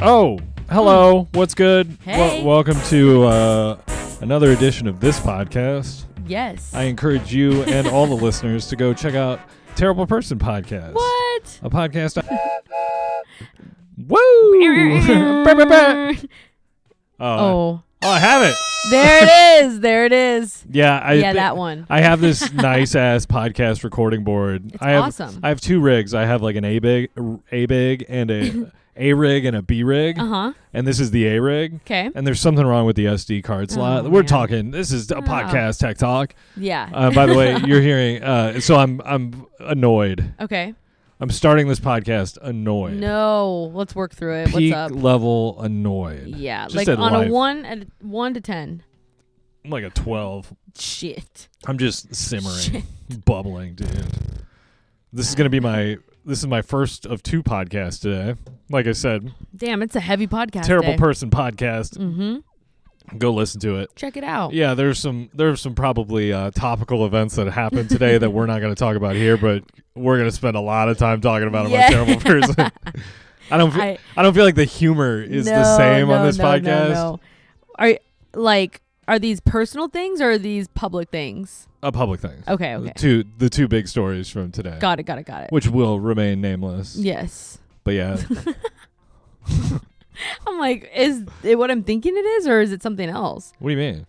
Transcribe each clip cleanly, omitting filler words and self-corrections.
Oh, hello. What's good? Hey. Welcome to another edition of this podcast. Yes. I encourage you and all the listeners to go check out Terrible Person Podcast. What? A podcast. Woo! Oh, I have it. There it is. There it is. Yeah, that one. I have this nice ass podcast recording board. It's awesome. I have two rigs. I have like an A big and a rig and a B rig. And this is the A rig. Okay. And there's something wrong with the SD card slot. We're talking. This is a podcast tech talk. Yeah. By the way, you're hearing. So I'm annoyed. Okay. I'm starting this podcast annoyed. No, let's work through it. Peak What's up? level annoyed. Yeah, Just like at on life. a 1 to 10. I'm like a 12. Shit. I'm just simmering, bubbling, dude. This is my first of two podcasts today. Like I said, Damn, it's a heavy podcast. Terrible Person Podcast. Mm-hmm. Go listen to it. Check it out. Yeah, there's some probably topical events that happened today that we're not going to talk about here, but we're going to spend a lot of time talking about them on Terrible Person. I don't feel like the humor is the same on this podcast. Are these personal things or are these public things? Public things. Okay. The two big stories from today. Got it. Which will remain nameless. Yes. But yeah. I'm like, is it what I'm thinking it is, or is it something else? What do you mean?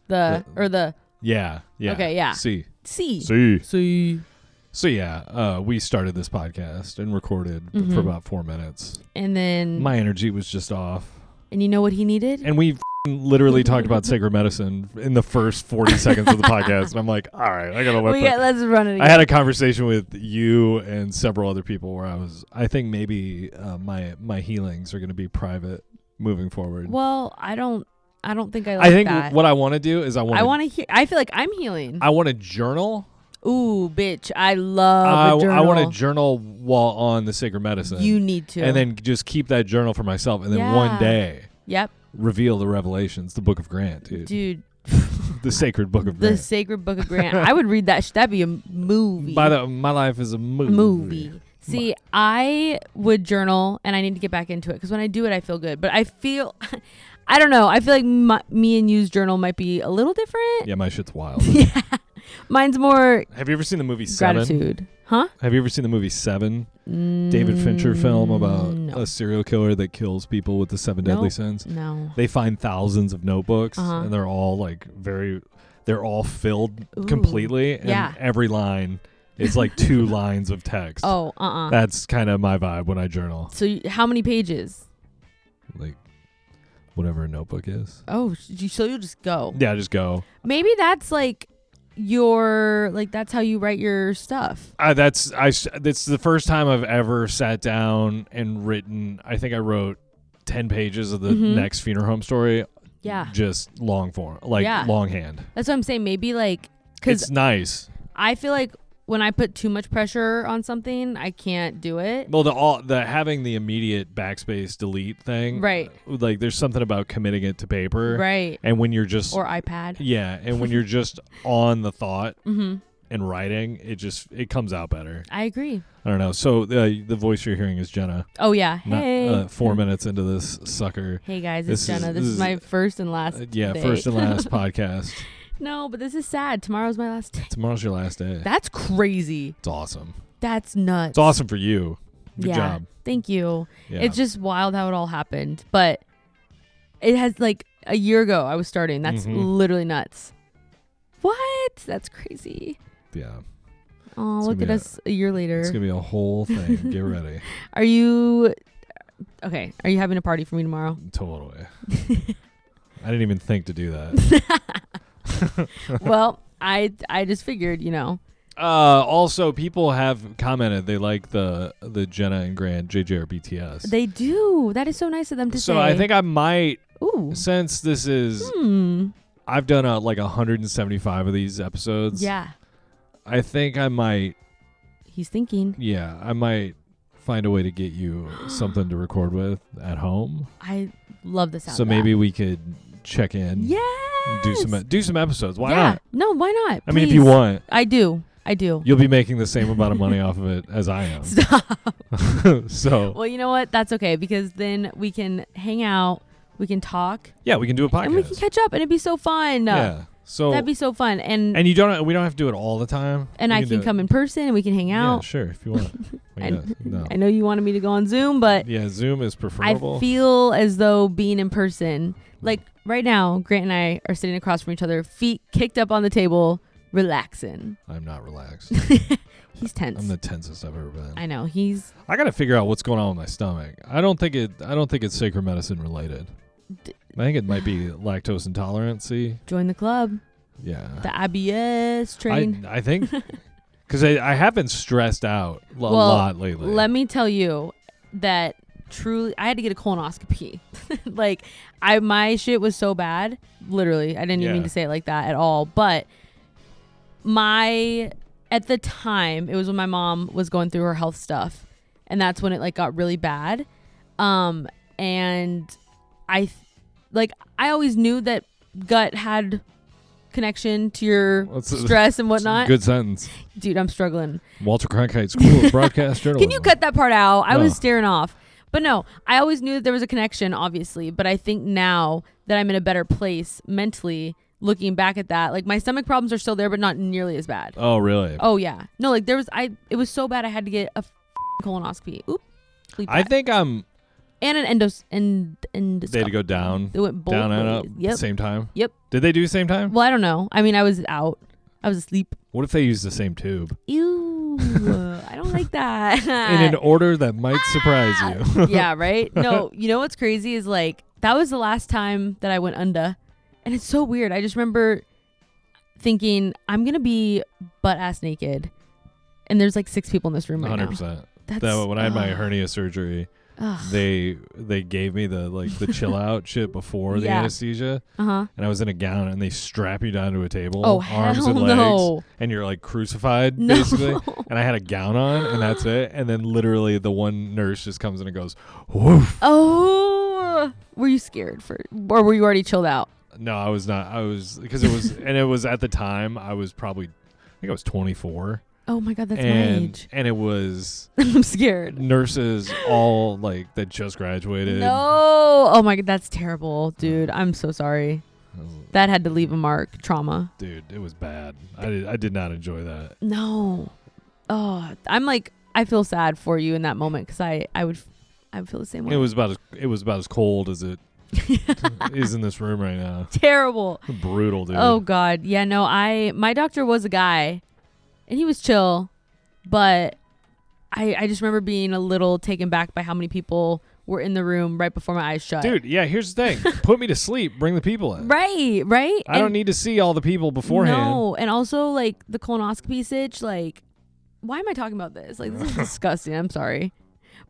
Yeah. Okay, yeah. See. So yeah, we started this podcast and recorded for about 4 minutes. And then my energy was just off. And you know what he needed? And we literally talked about sacred medicine in the first 40 seconds of the podcast. And I'm like, all right, I gotta let's run it again. I had a conversation with you and several other people where I think maybe my healings are going to be private moving forward. Well, I don't think I think that. What I want to do is I feel like I'm healing. I want to journal. Ooh, bitch, I love a journal. I want to journal while on the sacred medicine. You need to. And then just keep that journal for myself. And then one day. Yep. Reveal the revelations, the Book of Grant, dude. The sacred Book of Grant. The sacred Book of Grant. I would read that. That'd be a movie. My life is a movie. See, I would journal, and I need to get back into it because when I do it, I feel good. But I feel, I don't know. I feel like me and you's journal might be a little different. Yeah, my shit's wild. Yeah. Mine's more. Have you ever seen the movie Seven? Gratitude. Huh? Have you ever seen the movie Seven? David Fincher film about a serial killer that kills people with the 7 deadly sins. No. They find thousands of notebooks and they're all they're all filled completely. And every line is like 2 lines of text. Oh, That's kind of my vibe when I journal. So how many pages? Like whatever a notebook is. Oh, so you'll just go. Yeah, just go. Maybe that's like that's how you write your stuff. That's the first time I've ever sat down and written. I think I wrote 10 pages of the next funeral home story. Yeah, just long form, longhand. That's what I'm saying. Maybe it's nice. I feel like when I put too much pressure on something, I can't do it. Well, the having the immediate backspace delete thing, right? Like, there's something about committing it to paper, right? And when you're just or iPad, yeah, and when you're just on the thought and writing, it comes out better. I agree. I don't know. So the voice you're hearing is Jenna. Oh yeah, hey. Not 4 minutes into this sucker. Hey guys, it's Jenna. This is my first and last. First and last podcast. No, but this is sad. Tomorrow's my last day. Tomorrow's your last day. That's crazy. It's awesome. That's nuts. It's awesome for you. Good job. Thank you. Yeah. It's just wild how it all happened. But it has a year ago I was starting. That's literally nuts. What? That's crazy. Yeah. Oh, look at us a year later. It's going to be a whole thing. Get ready. Are you having a party for me tomorrow? Totally. I didn't even think to do that. Well, I just figured, Also, people have commented they like the Jenna and Grant JJR BTS. They do. That is so nice of them to say. So I think I might, ooh, since this is, I've done 175 of these episodes. Yeah. I think I might. He's thinking. Yeah, I might find a way to get you something to record with at home. I love the sound. So maybe we could check in. Yeah. Do some episodes. Why not? No, why not? I mean, if you want. I do. You'll be making the same amount of money off of it as I am. Stop. So. Well, you know what? That's okay because then we can hang out. We can talk. Yeah, we can do a podcast. And we can catch up, and it'd be so fun. Yeah. So that'd be so fun. And we don't have to do it all the time. And I can come in person and we can hang out. Yeah, sure, if you want. I know you wanted me to go on Zoom, but yeah, Zoom is preferable. I feel as though being in person, like right now, Grant and I are sitting across from each other, feet kicked up on the table, relaxing. I'm not relaxed. He's tense. I'm the tensest I've ever been. I know. I got to figure out what's going on with my stomach. I don't think it's sacred medicine related. I think it might be lactose intolerancy. Join the club. Yeah. The IBS train. I think because I have been stressed out a lot lately. Let me tell you that truly, I had to get a colonoscopy. Like, my shit was so bad. Literally, I didn't even mean to say it like that at all. But at the time, it was when my mom was going through her health stuff, and that's when it like got really bad. And I always knew that gut had connection to your stress and whatnot. Good sentence. Dude, I'm struggling. Walter Cronkite School of Broadcast Journalism. Can you cut that part out? I was staring off. But no, I always knew that there was a connection, obviously. But I think now that I'm in a better place mentally, looking back at that, like my stomach problems are still there, but not nearly as bad. Oh, really? Oh, yeah. No, like it was so bad I had to get a colonoscopy. Oop. I think I'm... And an endoscopy. They had to go down. It went both down ways. and up Yep. same time? Yep. Did they do the same time? Well, I don't know. I mean, I was out. I was asleep. What if they used the same tube? Ew. I don't like that. In an order that might surprise you. Yeah, right? No, you know what's crazy is like, that was the last time that I went under. And it's so weird. I just remember thinking, I'm going to be butt-ass naked. And there's like 6 people in this room right 100%. now. When I had my hernia surgery... They gave me the chill out shit before the anesthesia, and I was in a gown, and they strap you down to a table, arms and legs, and you're like crucified basically. And I had a gown on, and that's it. And then literally the one nurse just comes in and goes, "Woof." Oh, were you scared or were you already chilled out? No, I was not. I was because it was, and it was at the time I was probably, I think I was 24. Oh my God, that's my age. And it was... I'm scared. Nurses all like that just graduated. No. Oh my God, that's terrible, dude. I'm so sorry. That had to leave a mark. Trauma. Dude, it was bad. I did not enjoy that. No. Oh, I'm like, I feel sad for you in that moment because I would feel the same way. It was about as cold as it is in this room right now. Terrible. Brutal, dude. Oh God. Yeah, no, my doctor was a guy. And he was chill, but I just remember being a little taken back by how many people were in the room right before my eyes shut. Dude, yeah, here's the thing. Put me to sleep. Bring the people in. Right? I don't need to see all the people beforehand. No, and also, like, the colonoscopy sitch, like, why am I talking about this? Like, this is disgusting. I'm sorry.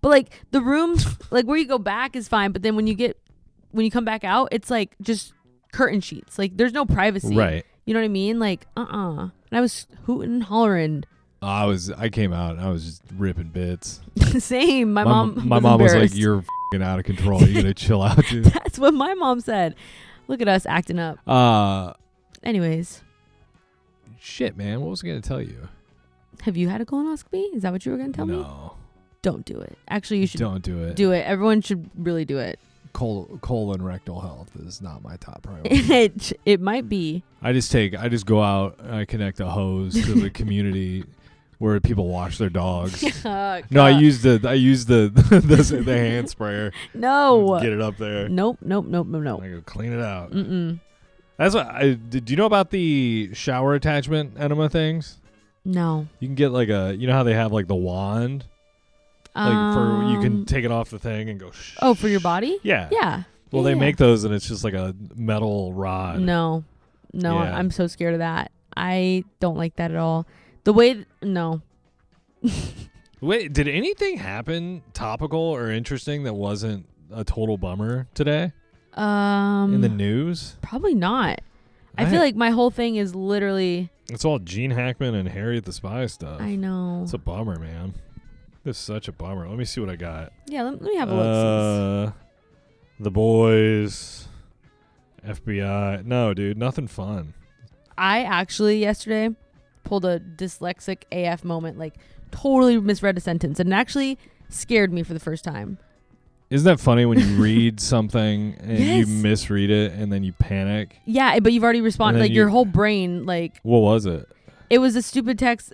But, like, the room, like, where you go back is fine, but then when you come back out, it's, like, just curtain sheets. Like, there's no privacy. Right. You know what I mean? Like, And I was hooting and hollering. I came out and I was just ripping bits. Same. My mom was like, "You're f***ing out of control. You gotta chill out, dude." That's what my mom said. Look at us acting up. Anyways. Shit, man. What was I gonna tell you? Have you had a colonoscopy? Is that what you were gonna tell me? No. Don't do it. Actually, you should. Don't do it. Do it. Everyone should really do it. Colon rectal health is not my top priority. It might be. I just go out and I connect a hose to the community where people wash their dogs. No, I use the hand sprayer. No. Get it up there. Nope. I go clean it out. That's what did you know about the shower attachment enema things? No. You can get like you know how they have like the wand? Like you can take it off the thing and go shh. Oh, for your body? Yeah. Yeah. Well, they make those and it's just like a metal rod. No, Yeah. I'm so scared of that. I don't like that at all. No. Wait, did anything happen topical or interesting that wasn't a total bummer today? In the news? Probably not. I feel like my whole thing is literally... It's all Gene Hackman and Harriet the Spy stuff. I know. It's a bummer, man. This is such a bummer. Let me see what I got. Yeah, let me have a look. The Boys, FBI. No, dude, nothing fun. I actually yesterday pulled a dyslexic AF moment, like totally misread a sentence and actually scared me for the first time. Isn't that funny when you read something and Yes. you misread it and then you panic? Yeah, but you've already responded. Like your whole brain, like. What was it? It was a stupid text.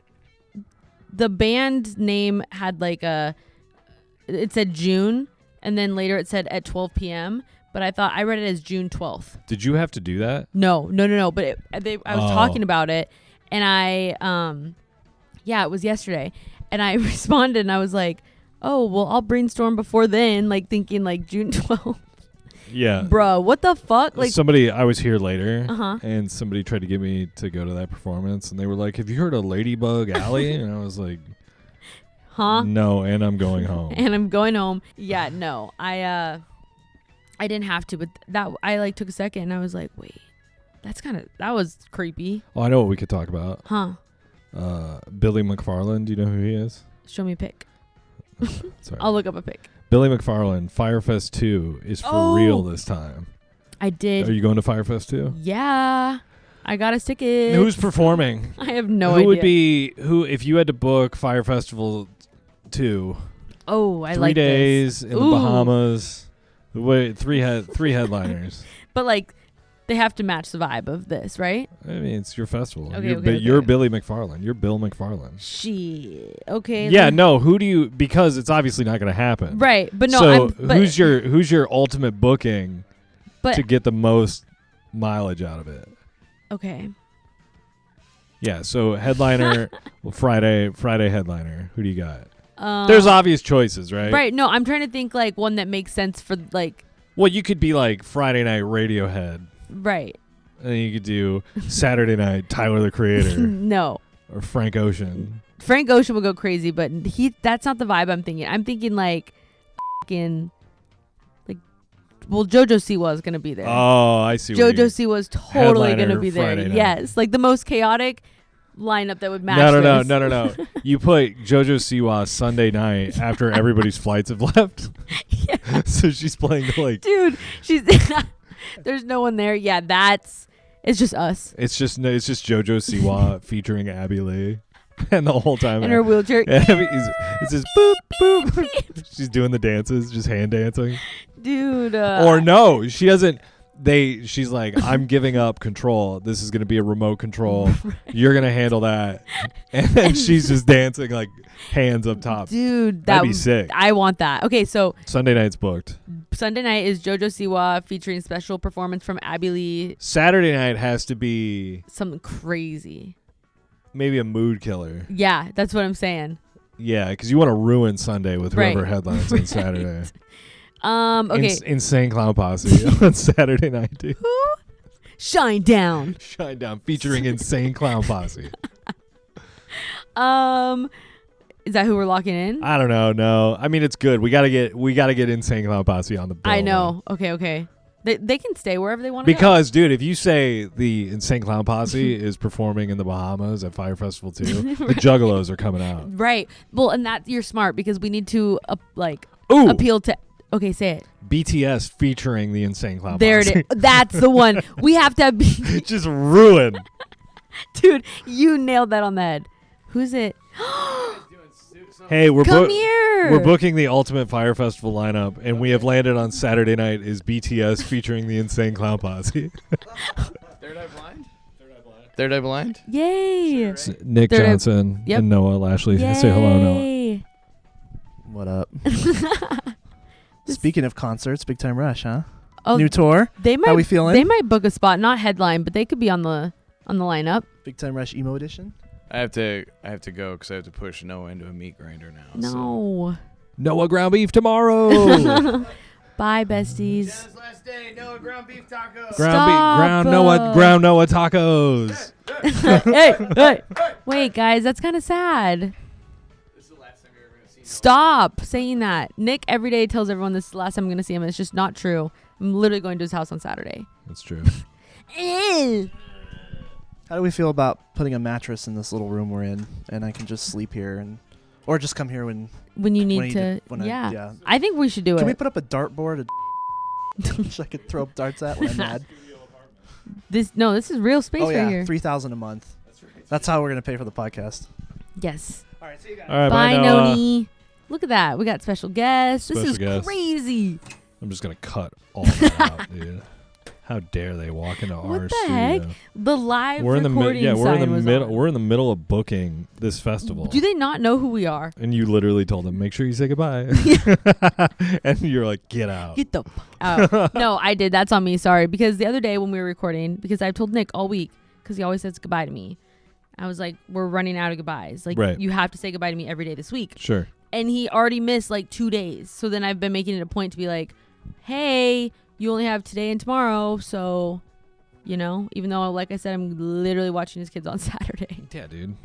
The band name had like it said June, and then later it said at 12 p.m. But I read it as June 12th. Did you have to do that? No. But I was talking about it, and it was yesterday, and I responded, and I was like, oh, well, I'll brainstorm before then, like thinking like June 12th. Yeah. Bro, what the fuck? Like I was here later, and somebody tried to get me to go to that performance, and they were like, have you heard of Ladybug Alley? And I was like, huh? No, and I'm going home. Yeah, no. I didn't have to, but that I like took a second, and I was like, wait, that was creepy. Oh, I know what we could talk about. Huh? Billy McFarland, do you know who he is? Show me a pic. Sorry. I'll look up a pic. Billy McFarland, Fyre Fest 2 is for real this time. I did. Are you going to Fyre Fest 2? Yeah. I got a ticket. Who's performing? I have no idea. Who if you had to book Fyre Festival 2? Oh, I 3 like days this. in the Bahamas. Wait, three headliners. But like they have to match the vibe of this, right? I mean, it's your festival. Okay, You're Billy McFarland. You're Bill McFarland. Shit. Okay. Yeah, no. Who do you? Because it's obviously not going to happen. Right, but no. So who's your ultimate booking to get the most mileage out of it? Okay. Yeah. So headliner, Friday headliner. Who do you got? There's obvious choices, right? Right. No, I'm trying to think like one that makes sense for like. Well, you could be like Friday night Radiohead. Right. And then you could do Saturday night Tyler the Creator. No. Or Frank Ocean. Frank Ocean will go crazy, but that's not the vibe I'm thinking. I'm thinking like JoJo Siwa is going to be there. Oh, I see. JoJo Siwa is totally going to be there. Friday night. Yes. Like the most chaotic lineup that would match No. You put JoJo Siwa Sunday night after everybody's flights have left. Yeah. So she's playing like. Dude, there's no one there. Yeah, it's just us. It's just JoJo Siwa featuring Abby Lee. And the whole time in her wheelchair. It's just boop, boop. She's doing the dances, just hand dancing. Dude. Or no, she doesn't. She's like, I'm giving up control. This is going to be a remote control. Right. You're going to handle that. And then she's just dancing like hands up top. Dude, that'd be sick. I want that. Okay, so. Sunday night's booked. Sunday night is JoJo Siwa featuring special performance from Abby Lee. Saturday night has to be. Something crazy. Maybe a mood killer. Yeah, that's what I'm saying. Yeah, because you want to ruin Sunday with whoever headlines on Saturday. Okay. Insane Clown Posse on Saturday night, dude. Shine Down. Shine Down, featuring Insane Clown Posse. Is that who we're locking in? I don't know. No, I mean it's good. We gotta get Insane Clown Posse on the bill. I know. Okay. They can stay wherever they want to because, dude, if you say the Insane Clown Posse is performing in the Bahamas at Fyre Festival 2, the Juggalos are coming out. Right. Well, and that you're smart because we need to appeal to. Okay, say it. BTS featuring the Insane Clown there Posse. There it is. That's the one. We have to have just ruin. Dude, you nailed that on the head. Who's it? Hey, come here. We're booking the ultimate Fyre Festival lineup, and we have landed on Saturday night is BTS featuring the Insane Clown Posse. Third Eye Blind? Yay. Nick Johnson and Noah Lashley. Yay. Say hello, Noah. What up? Speaking of concerts, Big Time Rush, huh? Oh, new tour. How we feeling? They might book a spot, not headline, but they could be on the lineup. Big Time Rush emo edition. I have to go because I have to push Noah into a meat grinder now. No. So. Noah ground beef tomorrow. Bye, besties. Jenna's last day. Noah ground beef tacos. Ground Noah tacos. hey. Wait, guys, that's kind of sad. Stop saying that. Nick every day tells everyone this is the last time I'm going to see him. It's just not true. I'm literally going to his house on Saturday. That's true. How do we feel about putting a mattress in this little room we're in, and I can just sleep here, or just come here when you need to? Yeah. I think we should do it. Can we put up a dartboard which I could throw darts at when I'm mad? This is real space right here. $3,000 a month. That's how we're gonna pay for the podcast. Yes. All right, see you guys. All right, bye, Noni. Look at that. We got special guests. This is crazy. I'm just going to cut all that out, dude. How dare they walk into our studio? What the heck? The live we're recording we're in the middle. on. We're in the middle of booking this festival. Do they not know who we are? And you literally told them, make sure you say goodbye. And you're like, get out. Get the fuck out. No, I did. That's on me. Sorry. Because the other day when we were recording, because I've told Nick all week, because he always says goodbye to me. I was like, we're running out of goodbyes. Like, you have to say goodbye to me every day this week. Sure. And he already missed like 2 days. So then I've been making it a point to be like, hey, you only have today and tomorrow. So, you know, even though, like I said, I'm literally watching his kids on Saturday. Yeah, dude.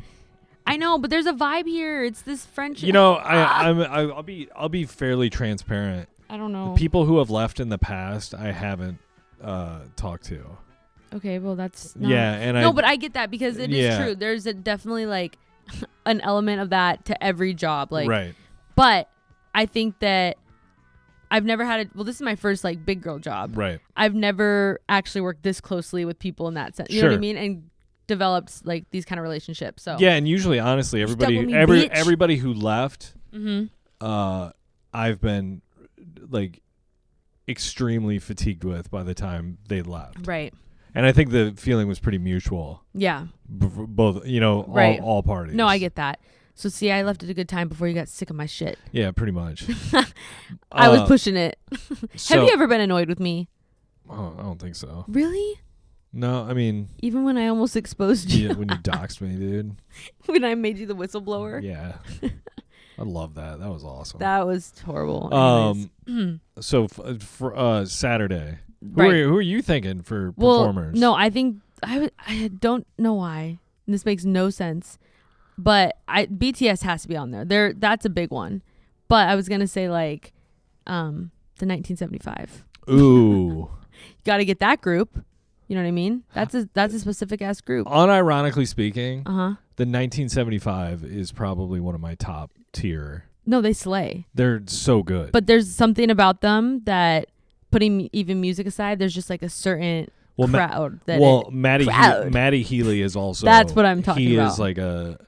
I know, but there's a vibe here. It's this friendship. You know, I'll be fairly transparent. I don't know. The people who have left in the past, I haven't talked to. Okay, well that's not but I get that because it is true. There's definitely like an element of that to every job, like right. But I think that I've never had this is my first like big girl job. Right. I've never actually worked this closely with people in that sense. You know what I mean? And developed like these kind of relationships. So yeah, and usually honestly everybody who left, I've been like extremely fatigued with by the time they left. Right. And I think the feeling was pretty mutual. Yeah. Both, you know, all parties. No, I get that. So see, I left at a good time before you got sick of my shit. Yeah, pretty much. I was pushing it. Have you ever been annoyed with me? Oh, I don't think so. Really? No, I mean... Even when I almost exposed you? Yeah, when you doxed me, dude. When I made you the whistleblower? Yeah. I love that. That was awesome. That was horrible. So for Saturday, who are you thinking for performers? No, I think I don't know why. And this makes no sense. But BTS has to be on there. That's a big one. But I was gonna say like the 1975. Ooh. Got to get that group. You know what I mean? That's a specific ass group. Unironically speaking, the 1975 is probably one of my top tier. No, they slay. They're so good. But there's something about them that, putting even music aside, there's just like a certain crowd. Matty Healy is also. That's what I'm talking about. He is like a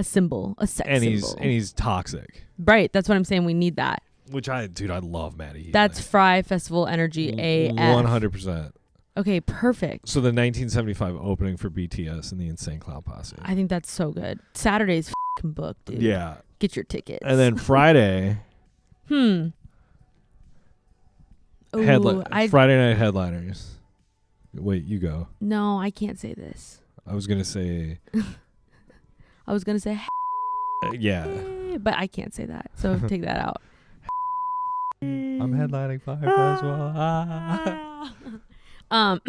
symbol, a sex symbol. And he's toxic. Right. That's what I'm saying. We need that. Which I love Matty Healy. That's Fyre Festival energy AF. 100%. Okay, perfect. So the 1975 opening for BTS and the Insane Clown Posse. I think that's so good. Saturday's f***ing booked, dude. Yeah. Get your tickets. And then Friday. Ooh, Friday night headliners. Wait, you go. No, I can't say this. I was gonna say. Yeah. But I can't say that, so take that out. I'm headlining Fyre Festival. I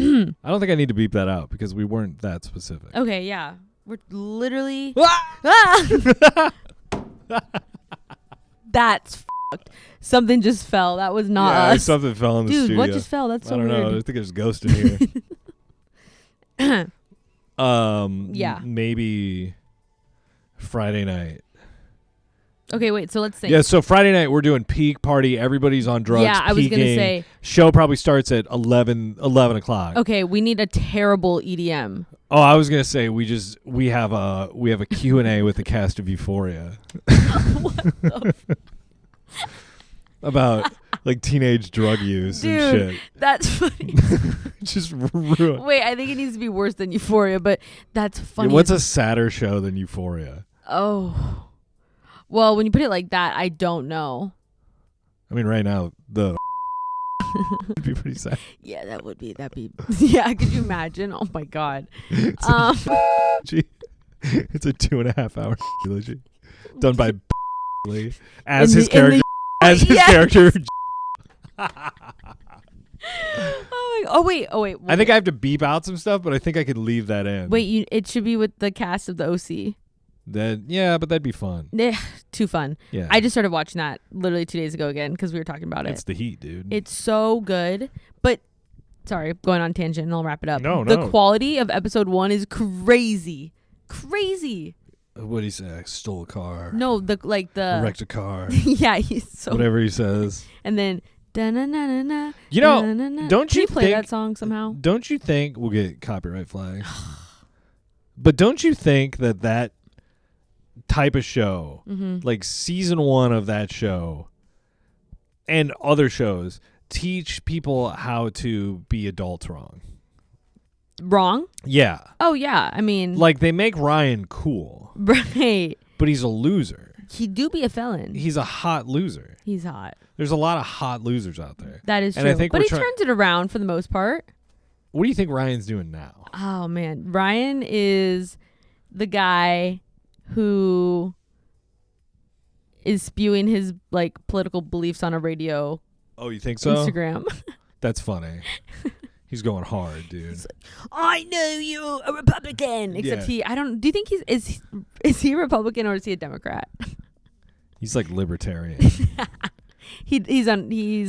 don't think I need to beep that out because we weren't that specific. Okay, yeah. We're literally... That's fucked. Something just fell. That was not us. Something fell in the studio. Dude, what just fell? That's so weird. I don't know. I think there's a ghost in here. Yeah. Maybe Friday night. Okay, wait, so let's think. Yeah, so Friday night we're doing peak party. Everybody's on drugs. Yeah, I was going to say. Show probably starts at 11 o'clock. Okay, we need a terrible EDM. Oh, I was going to say we have a Q&A with the cast of Euphoria. About like teenage drug use and shit. That's funny. Just ruined. Wait, I think it needs to be worse than Euphoria, but that's funny. Yeah, what's a sadder show than Euphoria? Oh. Well, when you put it like that, I don't know. I mean, right now, would be pretty sad. Yeah, that'd be. Yeah, could you imagine? Oh my God. It's a 2.5 hour eulogy done by as his character. Oh wait. I think I have to beep out some stuff, but I think I could leave that in. Wait, it should be with the cast of the OC. But that'd be fun. Too fun. Yeah. I just started watching that literally 2 days ago again because we were talking about it. It's the heat, dude. It's so good. But sorry, going on tangent and I'll wrap it up. No. The quality of episode 1 is crazy. Crazy. What did he say? I stole a car. No, wrecked a car. Yeah, he's so whatever he says. And then da-na-na-na-na, you know, da-na-na-na. don't you play think that song somehow? Don't you think we'll get copyright flags? But don't you think that type of show, Mm-hmm. like season 1 of that show and other shows, teach people how to be adults wrong. Wrong? Yeah. Oh, yeah. I mean. Like, they make Ryan cool. Right. But he's a loser. He do be a felon. He's a hot loser. He's hot. There's a lot of hot losers out there. That is And true. I think but we're he try- turns it around for the most part. What do you think Ryan's doing now? Oh, man. Ryan is the guy who is spewing his like political beliefs on a radio Oh, you think so? Instagram. That's funny. He's going hard, dude. I know you're a Republican. Except Yeah. do you think is he a Republican or is he a Democrat? He's like libertarian. He's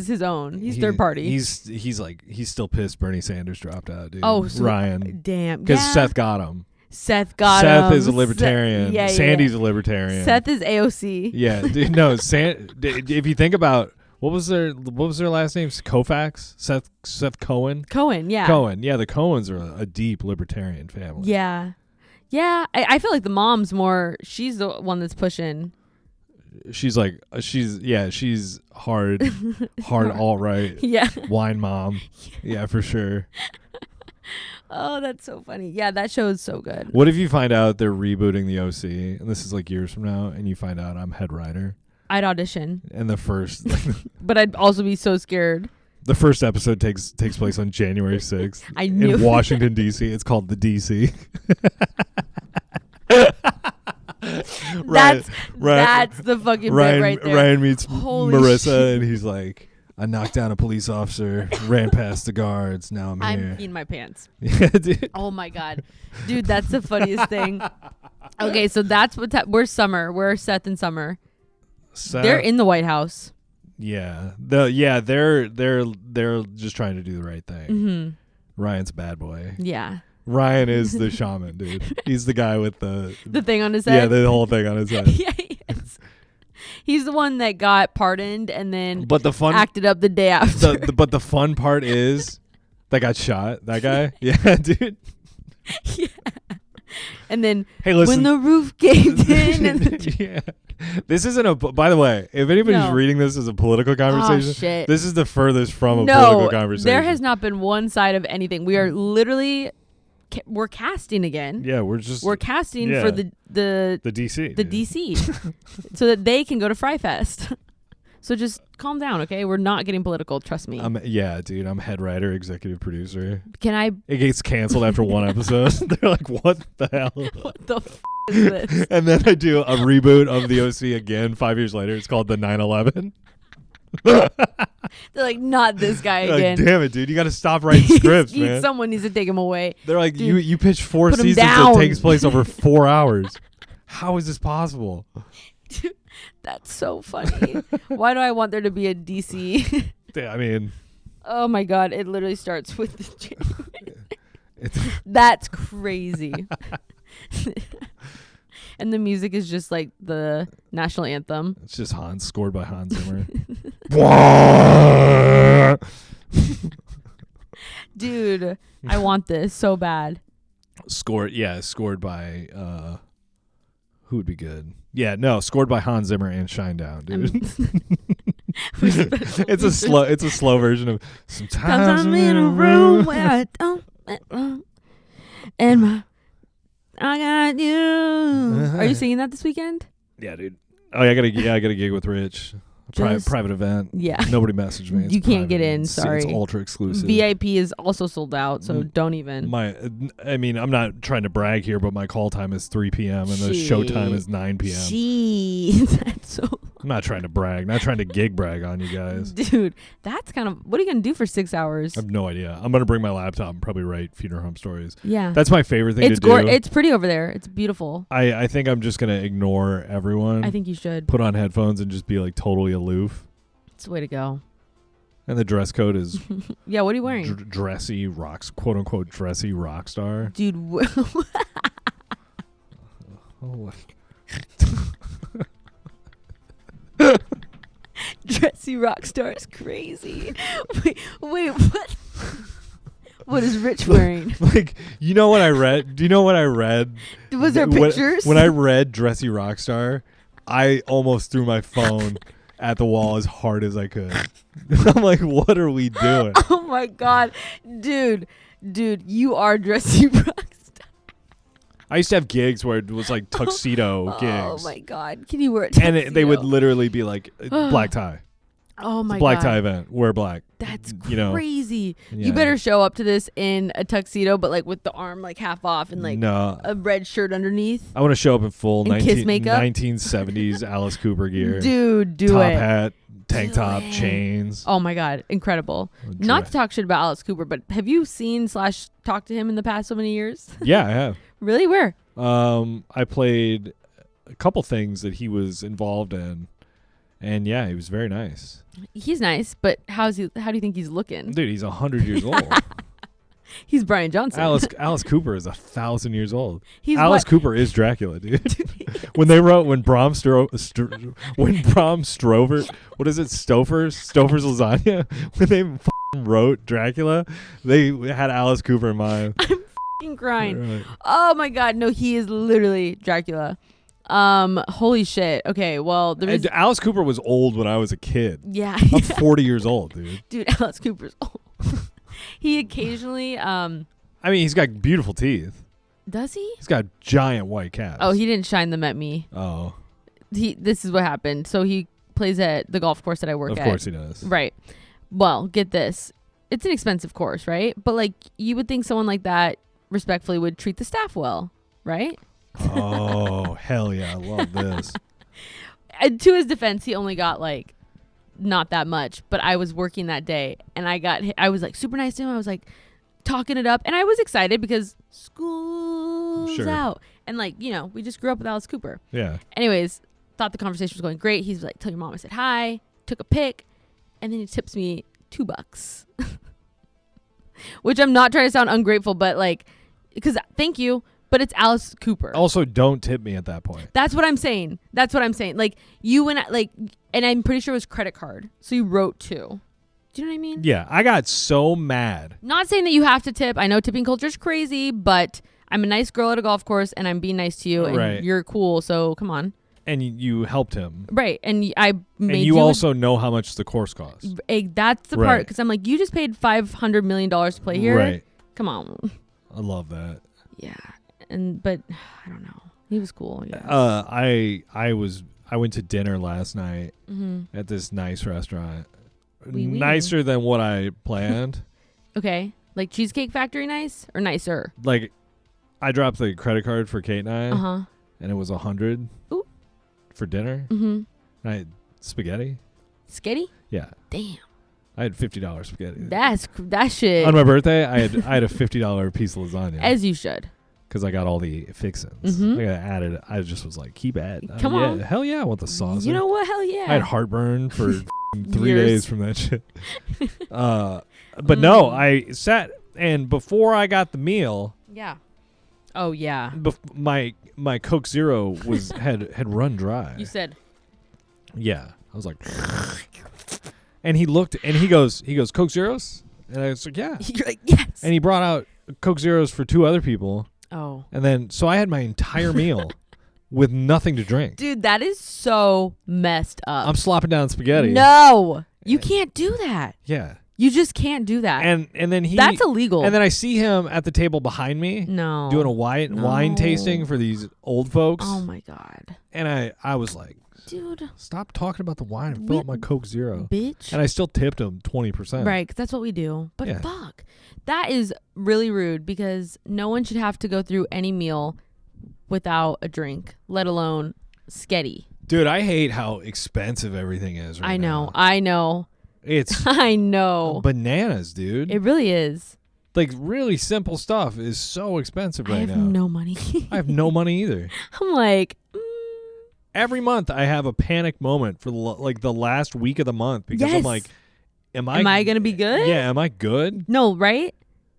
his own. He's third party. He's still pissed Bernie Sanders dropped out, dude. Oh, so Ryan. damn. Because Yeah. Seth got him. Seth got Seth him. is a libertarian. Yeah, Sandy's a libertarian. Seth is AOC. Yeah, dude, no. If you think about what was their last name? Koufax? Seth Cohen. Cohen. Yeah. Cohen. Yeah, the Cohens are a deep libertarian family. Yeah. Yeah. I feel like the mom's more. She's the one that's pushing. She's hard alt right. Yeah. Wine mom. Yeah, for sure. Oh, that's so funny. Yeah, that show is so good. What if you find out they're rebooting the OC, and this is like years from now, and you find out I'm head writer, I'd audition, and the first but I'd also be so scared. the first episode takes place on January 6th I knew in Washington D.C. It's called the D.C. That's the fucking bit right there. Ryan meets Holy Marissa, shit. and he's like, I knocked down a police officer, ran past the guards, now I'm I'm here. peeing my pants. Yeah, dude. Oh my god, dude, that's the funniest thing. Okay, so that's we're Summer. We're Seth and Summer. They're in the White House. Yeah, they're just trying to do the right thing. Mm-hmm. Ryan's a bad boy. Yeah. Ryan is the shaman, dude. He's the guy with the thing on his yeah, head. the whole thing on his head. Yeah, he is. He's the one that got pardoned and then But the fun acted up the day after. but the fun part is that got shot. That guy, yeah, dude. Yeah. And then Hey, listen. when the roof caved in. And yeah. This isn't a. By the way, if anybody's No. reading this as a political conversation, shit. this is the furthest from a political no, conversation. there has not been one side of anything. We are literally, we're casting again. Yeah, We're casting yeah. for the DC. the DC, so that they can go to Fyre Fest. So just calm down, okay? We're not getting political. Trust me. Yeah, dude. I'm head writer, executive producer. Can I? It gets canceled after one episode. They're like, "What the hell?" What the is this? And then I do a reboot of the OC again 5 years later. It's called the 9/11. They're like, not this guy They're again. like, damn it, dude! You got to stop writing scripts, man. Someone needs to take him away. They're like, Dude, you pitched 4 put 'em seasons down. that takes place over 4 hours. How is this possible? That's so funny. Why do I want there to be a DC? I mean, Oh my god! It literally starts with the January. it's That's crazy. And the music is just like the national anthem. it's just Hans, scored by Hans Zimmer. Dude, I want this so bad. Scored by who would be good? Yeah, no, scored by Hans Zimmer and Shinedown, dude. It's a slow version of Sometimes I'm in a room where I don't and I got you. Are you singing that this weekend? Yeah, dude. Oh, yeah, I got a gig with Rich. Just- Private event. Yeah. Nobody messaged me. It's You can't get private. in, It's sorry. ultra exclusive. VIP is also sold out, so don't even. I mean, I'm not trying to brag here, but my call time is 3 p.m. and the show time is 9 p.m. Jeez, that's so. I'm not trying to brag. Not trying to gig brag on you guys. Dude, that's kind of. What are you gonna do for 6 hours? I have no idea. I'm gonna bring my laptop and probably write funeral home stories. Yeah, That's my favorite thing it's to do. It's pretty over there. It's beautiful. I think I'm just gonna ignore everyone. I think you should. Put on headphones and just be like totally aloof. It's the way to go. And the dress code is Yeah, what are you wearing, dressy rocks, quote unquote dressy rock star. dude? Oh, Dressy rock star is crazy. Wait, what? What is Rich wearing? Like, you know what I read? Do you know what I read? Was there pictures? When I read Dressy Rockstar, I almost threw my phone at the wall as hard as I could. I'm like, what are we doing? Oh my God. Dude, you are Dressy Rockstar. I used to have gigs where it was like tuxedo gigs. Oh my God. Can you wear a tuxedo? And they would literally be like black tie. Oh my God. Black tie event. Wear black. That's You crazy. know, You better show up to this in a tuxedo, but like with the arm like half off and like a red shirt underneath. I want to show up in full Kiss makeup? 1970s Alice Cooper gear. Dude, do Top it. hat, tank Do top, it. chains. Oh my God. Incredible. Not to talk shit about Alice Cooper, but have you seen / talked to him in the past so many years? Yeah, I have. Really? Where? I played a couple things that he was involved in, and yeah, he was very nice. He's nice, but how do you think he's looking? Dude, he's 100 years old. He's Brian Johnson. Alice Cooper is 1,000 years old. He's Alice Cooper is Dracula, dude. when Bram Stover, what is it, Stouffer's lasagna? When they wrote Dracula, they had Alice Cooper in mind. I'm crying. Right. Oh my God, no, he is literally Dracula. Holy shit. Okay, well, Alice Cooper was old when I was a kid. Yeah. I'm 40 years old, dude. Dude, Alice Cooper's old. He occasionally I mean, he's got beautiful teeth. Does he? He's got giant white calves. Oh, he didn't shine them at me. Oh. This is what happened. So he plays at the golf course that I work at. Of course he does. Right. Well, get this. It's an expensive course, right? But like you would think someone like that respectfully would treat the staff well, right? Oh, hell yeah. I love this. And to his defense, he only got like not that much, but I was working that day and I was like super nice to him. I was like talking it up and I was excited because school's out. And like, you know, we just grew up with Alice Cooper. Yeah. Anyways, thought the conversation was going great. He's like, tell your mom I said hi, took a pic, and then he tips me $2. Which I'm not trying to sound ungrateful, but like, because thank you, but it's Alice Cooper. Also, don't tip me at that point. That's what I'm saying. Like you and and I'm pretty sure it was credit card. So you wrote 2. Do you know what I mean? Yeah, I got so mad. Not saying that you have to tip. I know tipping culture is crazy, but I'm a nice girl at a golf course and I'm being nice to you and you're cool. So come on. And you helped him. Right. And I made and you also know how much the course costs. That's the part. Because I'm like, you just paid $500 million to play here. Right. Come on. I love that. Yeah. But I don't know. He was cool. I guess. I went to dinner last night at this nice restaurant. Oui. Nicer than what I planned. Okay. Like Cheesecake Factory nice or nicer? Like, I dropped the credit card for Kate and I, and it was $100 for dinner. Mm-hmm. And I had spaghetti. Sketty? Yeah. Damn. I had $50 spaghetti. That shit. On my birthday, I had a $50 piece of lasagna. As you should. Because I got all the fixins. Mm-hmm. I added. I just was like, keep adding. Come on. Hell yeah, I want the sauce. You know what? Hell yeah. I had heartburn for 3 Years. days from that shit. But no, I sat, and before I got the meal. Yeah. Oh yeah. My Coke Zero was had run dry. You said. Yeah, I was like, and he looked, and he goes, Coke Zeros, and I was like, yeah. You're like, yes. And he brought out Coke Zeros for 2 other people. Oh. And then, so I had my entire meal with nothing to drink. Dude, that is so messed up. I'm slopping down spaghetti. No, you can't do that. Yeah. You just can't do that. And then that's illegal. And then I see him at the table behind me. No. Doing a wine tasting for these old folks. Oh my God. And I was like, dude, stop talking about the wine and fill up my Coke Zero. Bitch. And I still tipped him 20%. Right, because that's what we do. But yeah. Fuck. That is really rude because no one should have to go through any meal without a drink, let alone sketty. Dude, I hate how expensive everything is right now. I know. It's I know. Bananas, dude. It really is. Like, really simple stuff is so expensive right now. I have no money. I have no money either. I'm like... Every month I have a panic moment for the last week of the month because I'm like, am I going to be good? Yeah, am I good? No, right?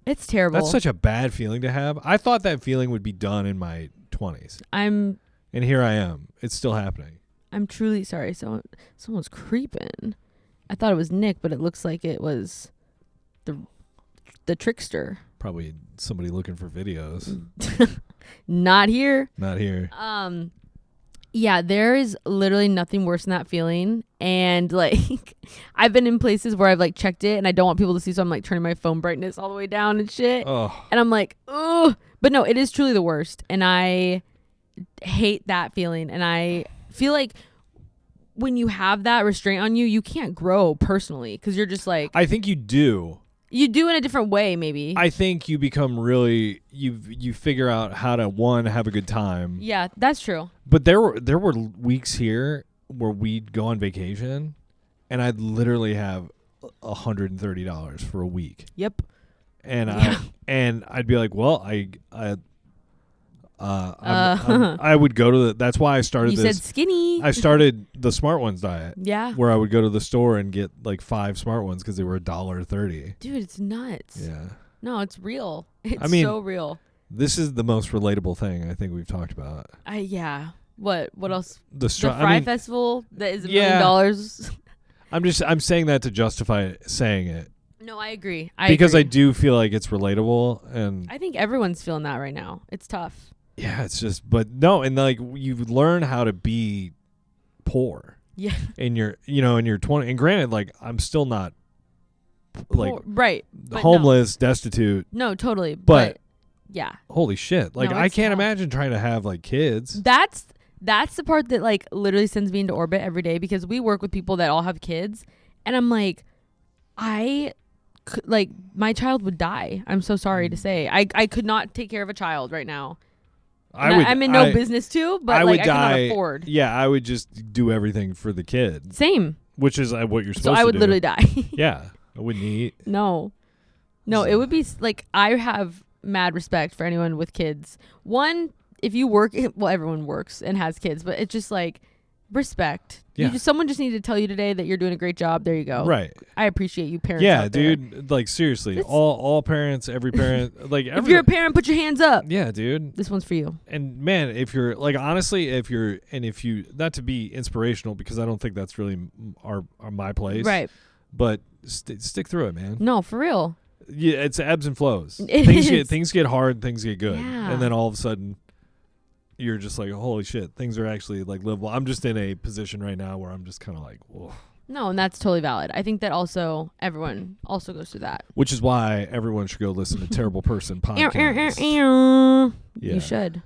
It's terrible. That's such a bad feeling to have. I thought that feeling would be done in my 20s. And here I am. It's still happening. I'm truly sorry. Someone's creeping. I thought it was Nick, but it looks like it was the trickster. Probably somebody looking for videos. Not here. Not here. Yeah, there is literally nothing worse than that feeling. And like, I've been in places where I've like checked it and I don't want people to see, so I'm like turning my phone brightness all the way down and shit. Oh. And I'm like, ugh. But no, it is truly the worst. And I hate that feeling. And I feel like when you have that restraint on you, you can't grow personally because you're just like. I think you do. You do in a different way, maybe. I think you become really you figure out how to have a good time. Yeah, that's true. But there were weeks here where we'd go on vacation, and I'd literally have $130 for a week. Yep. And I'd be like, well, I would go to that's why I started you this. said skinny. I started the smart ones diet. Yeah. Where I would go to the store and get like 5 smart ones because they were $1.30. Dude, it's nuts. Yeah. No, it's real. It's so real. This is the most relatable thing I think we've talked about. Yeah. What else? The Fyre Festival that is $1 million. I'm saying that to justify saying it. No, I agree. Because I do feel like it's relatable, and I think everyone's feeling that right now. It's tough. Yeah, it's just, but no, and like you learn how to be poor. Yeah. In your 20, and granted, like I'm still not like right, homeless, destitute. No, totally. But yeah. Holy shit! Like I can't imagine trying to have like kids. That's the part that like literally sends me into orbit every day because we work with people that all have kids, and I'm like, my child would die. I'm so sorry to say. I could not take care of a child right now. I'm in no business to, but I cannot afford. Yeah, I would just do everything for the kid. Same. Which is what you're supposed to do. So I would literally die. Yeah, I wouldn't eat. No, it would be like I have mad respect for anyone with kids. One, if you work, well, everyone works and has kids, but it's just like respect. Yeah. Someone just needed to tell you today that you're doing a great job. There you go. Right. I appreciate you, parents. Yeah, out there. dude. Like seriously, all parents, every parent, like if you're a parent, put your hands up. Yeah, dude. This one's for you. And man, if you're like honestly, if you not to be inspirational because I don't think that's really my place. Right. But stick through it, man. No, for real. Yeah, it's ebbs and flows. Things get hard, things get good, and then all of a sudden, you're just like, holy shit, things are actually like livable. I'm just in a position right now where I'm just kind of like, whoa. No, and that's totally valid. I think that also everyone also goes through that. Which is why everyone should go listen to Terrible Person podcast. You should.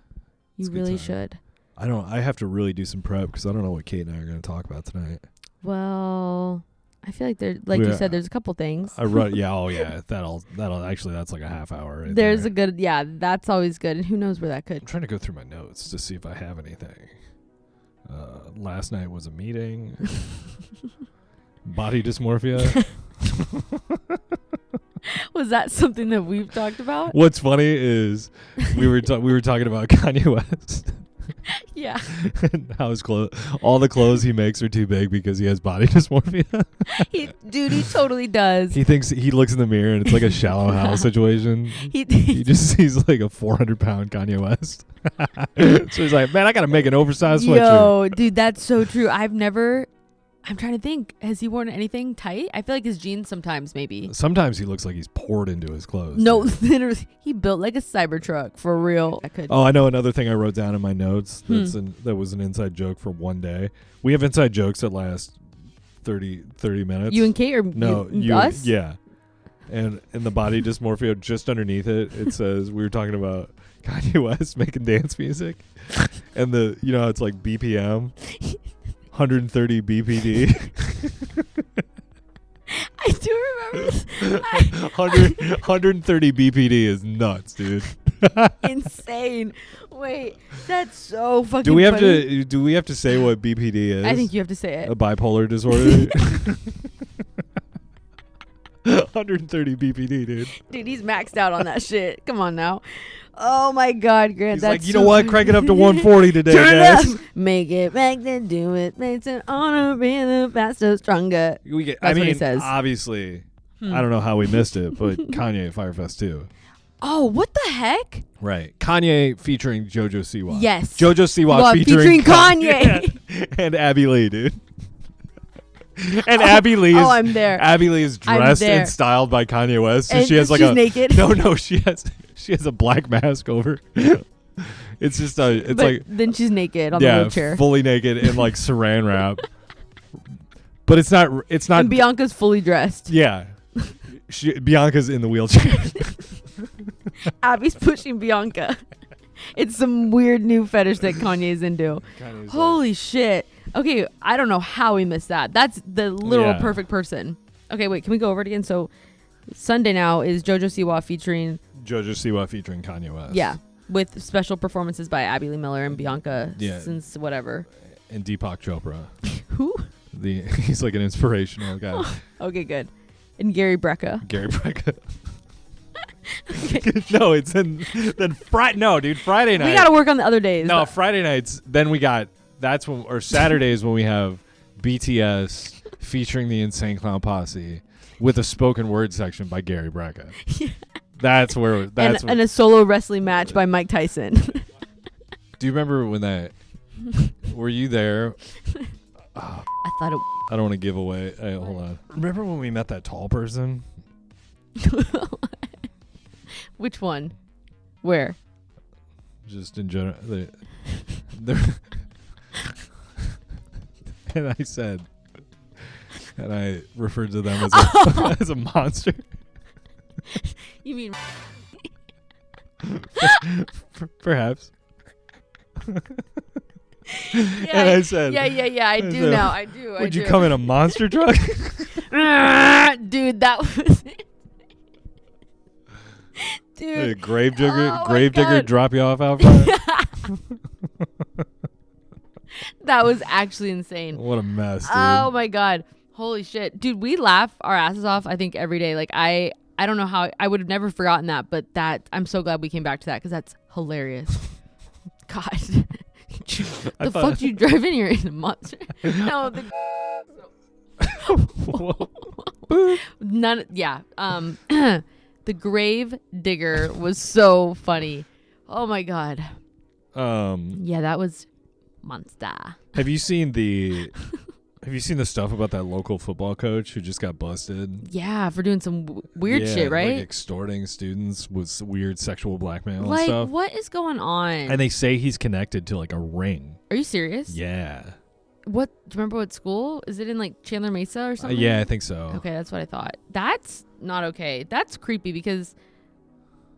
You really should. I have to really do some prep because I don't know what Kate and I are going to talk about tonight. Well, I feel like you said, there's a couple things. That'll actually, that's like a half hour. Right there's there. a good, that's always good. And who knows where that could. I'm trying to go through my notes to see if I have anything. Last night was a meeting. Body dysmorphia. Was that something that we've talked about? What's funny is we were talking about Kanye West. Yeah. How his all the clothes he makes are too big because he has body dysmorphia. He totally does. He thinks he looks in the mirror and it's like a Shallow Hal situation. He just sees like a 400-pound Kanye West. So he's like, man, I gotta make an oversized sweatshirt. Yo, dude, that's so true. I'm trying to think. Has he worn anything tight? I feel like his jeans sometimes, maybe. Sometimes he looks like he's poured into his clothes. No, literally, he built like a Cybertruck for real. I know another thing I wrote down in my notes that was an inside joke for one day. We have inside jokes that last 30 minutes. You and Kate or us? Yeah. And in the body dysmorphia, just underneath it says we were talking about Kanye West making dance music. And it's like BPM. 130 BPD. I do remember this. 130 BPD is nuts, dude. Insane. Wait, that's so fucking Do we have to say what BPD is? I think you have to say it. A bipolar disorder. 130 BPD, dude. Dude, he's maxed out on that shit. Come on now. Oh my God, Grant. He's that's like, you know what? Crank it up to 140 today, Turn guys. it up. Make it back then, do it. Makes it honor, be the faster, stronger. That's what he says. Obviously, I don't know how we missed it, but Kanye at Fyre Fest too. Oh, what the heck? Right. Kanye featuring JoJo Siwa. Yes. JoJo Siwa featuring Kanye. And Abby Lee, dude. And Abby Lee is I'm there. Abby Lee is dressed and styled by Kanye West. So and she has like she's naked. No, she has a black mask over. It's just then she's naked on the wheelchair. Fully naked in like saran wrap. But it's not and Bianca's fully dressed. Yeah. Bianca's in the wheelchair. Abby's pushing Bianca. It's some weird new fetish that Kanye's into. Holy shit. Okay, I don't know how we missed that. That's the literal perfect person. Okay, wait, can we go over it again? So Sunday now is JoJo Siwa featuring Kanye West. Yeah, with special performances by Abby Lee Miller and Bianca since whatever. And Deepak Chopra. Who? He's like an inspirational guy. Okay, good. And Gary Brecka. No, it's then Friday. No, dude, Friday night. We got to work on the other days. No, Friday nights. Then we got Saturdays when we have BTS featuring the Insane Clown Posse with a spoken word section by Gary Brecka. Yeah. That's and a solo wrestling match by Mike Tyson. Do you remember when that? Were you there? I thought it. I don't want to give away. Hey, hold on. Remember when we met that tall person? Which one? Where? Just in general. And I referred to them as a monster. You mean? Perhaps. And I said, yeah. I do now. I do. Would you come in a monster truck? Dude, that was. Dude, a gravedigger drop you off out front. That was actually insane. What a mess, dude. Oh my god, holy shit, dude, we laugh our asses off. I think every day. Like I don't know how I would have never forgotten that, but I'm so glad we came back to that because that's hilarious. God, the fuck you drive in here in a monster? No, none. Yeah. The grave digger was so funny. Oh my god. Yeah, that was monster. Have you seen the stuff about that local football coach who just got busted? Yeah, for doing some weird shit, right? Like extorting students with weird sexual blackmail and like, stuff. What is going on? And they say he's connected to like a ring. Are you serious? Yeah. What? Do you remember what school? Is it in like Chandler Mesa or something? Yeah, I think so. Okay, that's what I thought. That's not okay. That's creepy because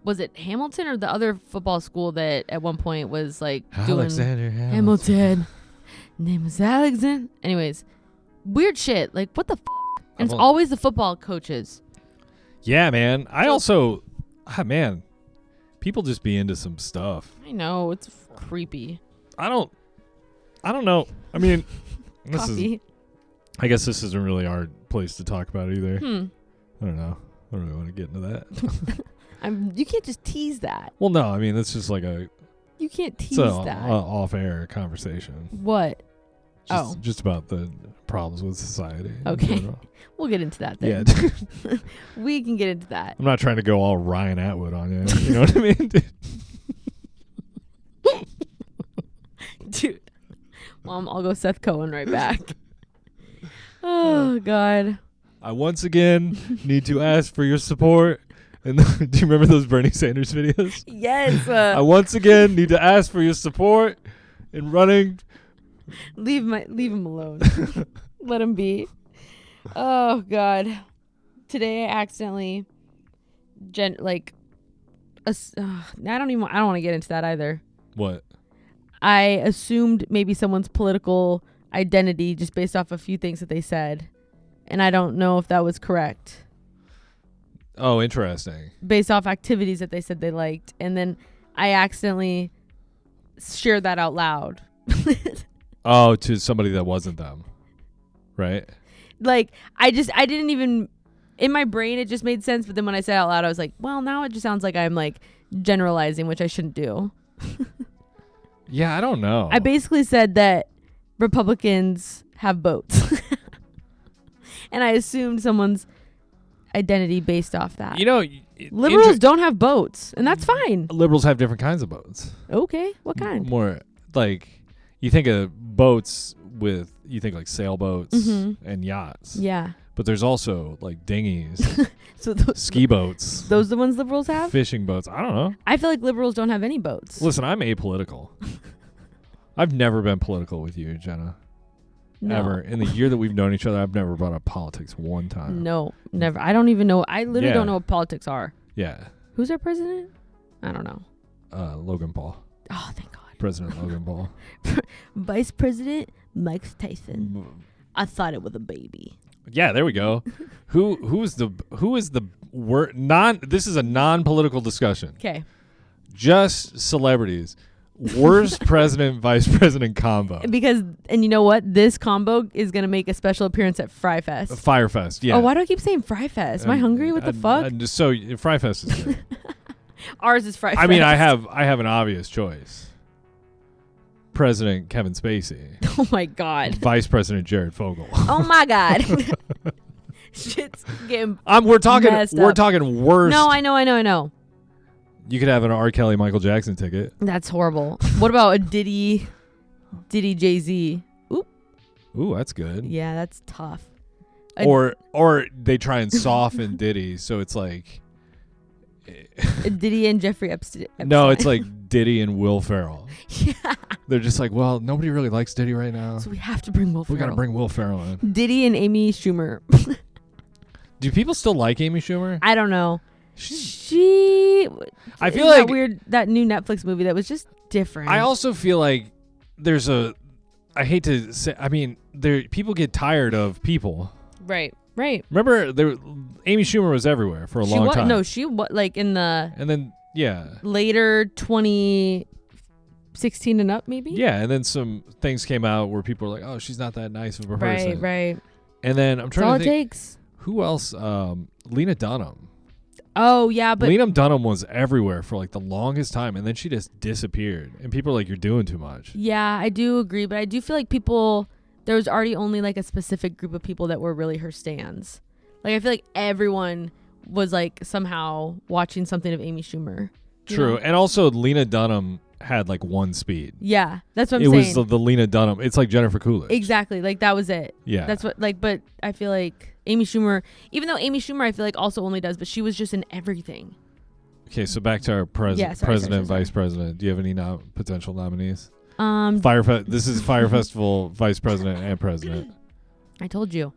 was it Hamilton or the other football school that at one point was like Alexander doing Hamilton. Name is Alexander. Anyways, weird shit. Like what the and it's always the football coaches. Yeah, man. Man, people just be into some stuff. I know, it's creepy. I don't know. I mean, I guess this isn't really our place to talk about either. I don't know. I don't really want to get into that. You can't just tease that. Well, no. I mean, it's just like you can't tease that. Off-air conversation. What? Just about the problems with society. Okay. We'll get into that then. Yeah. We can get into that. I'm not trying to go all Ryan Atwood on you. You know what I mean? Dude. Mom, I'll go Seth Cohen right back. Oh, God. I once again need to ask for your support. And do you remember those Bernie Sanders videos? Yes. I once again need to ask for your support in running. Leave him alone. Let him be. Oh God. Today I accidentally I don't want to get into that either. What? I assumed maybe someone's political identity just based off a few things that they said. And I don't know if that was correct. Oh, interesting. Based off activities that they said they liked. And then I accidentally shared that out loud. Oh, to somebody that wasn't them. Right? Like, I didn't even, in my brain, it just made sense. But then when I said it out loud, I was like, well, now it just sounds like I'm like generalizing, which I shouldn't do. Yeah, I don't know. I basically said that Republicans have boats. And I assumed someone's identity based off that. You know, liberals don't have boats, and that's fine. Liberals have different kinds of boats. Okay, what kind? More like, you think of boats with you think like sailboats and yachts. Yeah. But there's also like dinghies, So ski boats. Those the ones liberals have? Fishing boats. I don't know. I feel like liberals don't have any boats. Listen, I'm apolitical. I've never been political with you, Jenna. No. Ever. In the year that we've known each other, I've never brought up politics one time. No, never. I don't even know. I literally don't know what politics are. Yeah. Who's our president? I don't know. Logan Paul. Oh, thank God. President Logan Paul. Vice President Mike Tyson. I thought it was a baby. Yeah, there we go. Who is the word this is a non-political discussion. Okay. Just celebrities. Worst president vice president combo. Because and you know what? This combo is gonna make a special appearance at Fyre Fest. Fyre Fest, yeah. Oh, why do I keep saying Fyre Fest? Am I hungry? What the fuck? So Fyre Fest is good. Ours is Fyre Fest. I mean, I have an obvious choice. President Kevin Spacey. Oh my God. Vice President Jared Fogle. Oh my God. Shit's getting we're talking messed up. worst. No, I know. You could have an R. Kelly Michael Jackson ticket. That's horrible. What about a Diddy Jay-Z? Ooh, that's good. Yeah, that's tough. Or they try and soften Diddy, so it's like Diddy and Jeffrey Epstein. No, it's like Diddy and Will Ferrell. Yeah. They're just like, well, nobody really likes Diddy right now. So we have to bring Will Ferrell. We got to bring Will Ferrell in. Diddy and Amy Schumer. Do people still like Amy Schumer? I don't know. I feel like that new Netflix movie that was just different. I also feel like I hate to say, I mean, people get tired of people. Right. Remember, Amy Schumer was everywhere for a long time. No, she was like in the. And then, yeah. Later 2016 and up, maybe? Yeah, and then some things came out where people were like, oh, she's not that nice of a person. Right. And then I'm trying to think. That's all it takes. Who else? Lena Dunham. Oh, yeah, but Lena Dunham was everywhere for like the longest time, and then she just disappeared. And people are like, you're doing too much. Yeah, I do agree, but I do feel like there was already only like a specific group of people that were really her stans. Like, I feel like everyone was like somehow watching something of Amy Schumer. True. And also Lena Dunham had like one speed. Yeah, that's what I'm saying. It was the Lena Dunham. It's like Jennifer Coolidge. Exactly. Like, that was it. Yeah. That's what, like, but I feel like Amy Schumer, even though Amy Schumer I feel like also only does, but she was just in everything. Okay, so back to our president, vice president. Do you have any potential nominees? This is Fyre Festival vice president and president. I told you.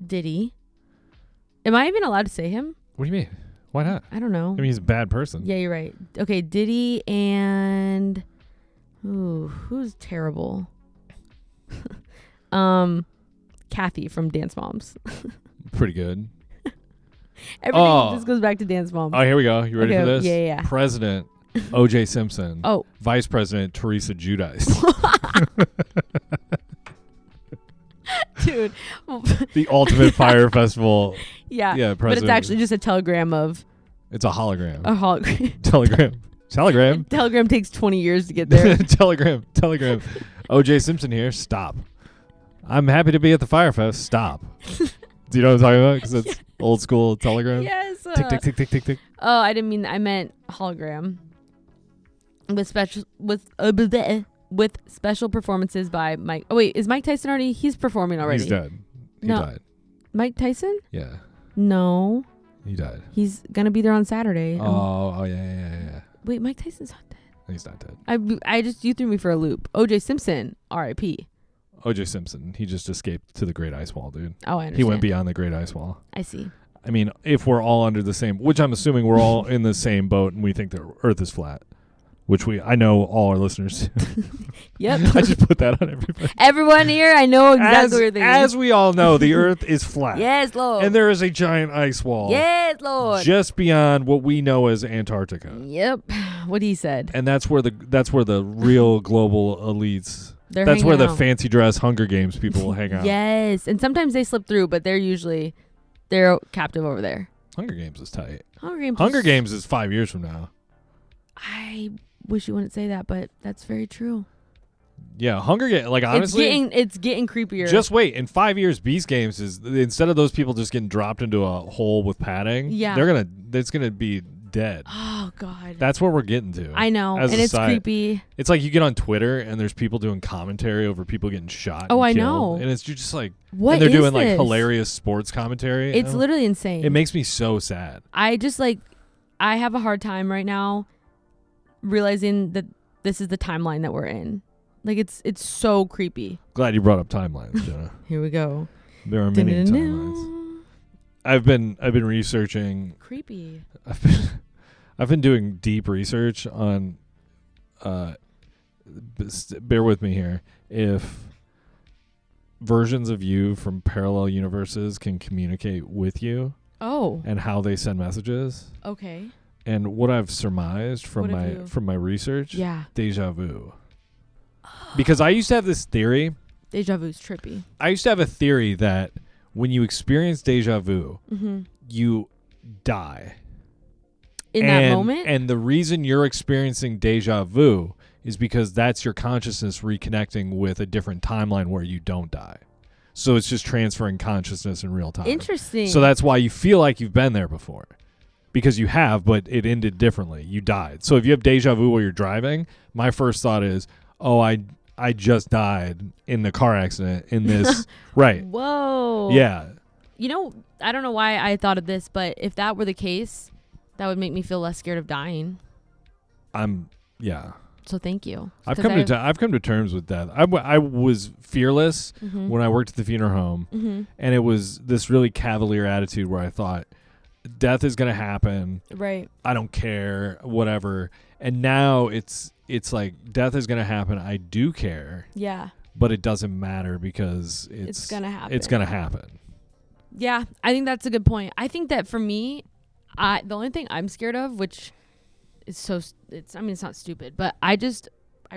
Diddy. Am I even allowed to say him? What do you mean? Why not? I don't know. I mean, he's a bad person. Yeah, you're right. Okay, Diddy and who's terrible? Kathy from Dance Moms. Pretty good. Everything just goes back to Dance Moms. Oh, here we go. You ready for this? Yeah. President O.J. Simpson. Oh. Vice President Teresa Giudice. Dude. The ultimate Fyre Festival. Yeah. Yeah, president. But it's actually just a telegram of. It's a hologram. A hologram. Telegram. Telegram takes 20 years to get there. Telegram. O.J. Simpson here. Stop. I'm happy to be at the Fyre Fest. Stop. Do you know what I'm talking about? Because it's old school telegram. Yes. Tick, tick, tick, tick, tick, tick. Oh, I didn't mean. I meant hologram. With special performances by Mike. Oh wait, is Mike Tyson already? He's performing already. He's dead. He died. Mike Tyson? Yeah. No. He died. He's gonna be there on Saturday. Oh yeah. Wait, Mike Tyson's not dead. He's not dead. You threw me for a loop. O.J. Simpson, R.I.P. O.J. Simpson, he just escaped to the Great Ice Wall, dude. Oh, I understand. He went beyond the Great Ice Wall. I see. I mean, if we're all under the same, which I'm assuming we're all in the same boat and we think the Earth is flat, which I know all our listeners do. Yep. I just put that on everybody. Everyone here, I know exactly what you're thinking. As we all know, the Earth is flat. Yes, Lord. And there is a giant ice wall. Yes, Lord. Just beyond what we know as Antarctica. Yep. What he said. And that's where the real global elites. That's where the out. fancy dress Hunger Games people will hang out. Yes, and sometimes they slip through, but they're captive over there. Hunger Games is tight. Hunger Games is 5 years from now. I wish you wouldn't say that, but that's very true. Yeah, Hunger Games. Like honestly, it's getting creepier. Just wait. In 5 years, Beast Games is instead of those people just getting dropped into a hole with padding. Yeah, it's gonna be dead. Oh God. That's what we're getting to. I know, as and a it's creepy. It's like you get on Twitter and there's people doing commentary over people getting shot. Oh, and I killed, know. and it's just like, What and they're is doing like this? hilarious sports commentary. It's literally insane. It makes me so sad. I just like, I have a hard time right now realizing that this is the timeline that we're in. Like it's so creepy. Glad you brought up timelines, Jenna. Here we go. There are many timelines. I've been researching. Creepy. I've been doing deep research on. Bear with me here. If versions of you from parallel universes can communicate with you. Oh. And how they send messages. Okay. And what I've surmised from my research. Yeah. Deja-vu. Because I used to have this theory. Deja-vu's trippy. I used to have a theory that when you experience deja-vu, you die. In that moment? And the reason you're experiencing deja-vu is because that's your consciousness reconnecting with a different timeline where you don't die. So it's just transferring consciousness in real time. Interesting. So that's why you feel like you've been there before. Because you have, but it ended differently. You died. So if you have deja-vu while you're driving, my first thought is, oh, I just died in the car accident in this. Right. Whoa. Yeah. You know, I don't know why I thought of this, but if that were the case, that would make me feel less scared of dying. Yeah. So thank you. I've come to terms with that. I was fearless when I worked at the funeral home, and it was this really cavalier attitude where I thought, death is going to happen. Right. I don't care, whatever. And now it's like death is going to happen. I do care. Yeah. But it doesn't matter because it's going to happen. It's going to happen. Yeah, I think that's a good point. I think that for me, the only thing I'm scared of, which is it's not stupid, but I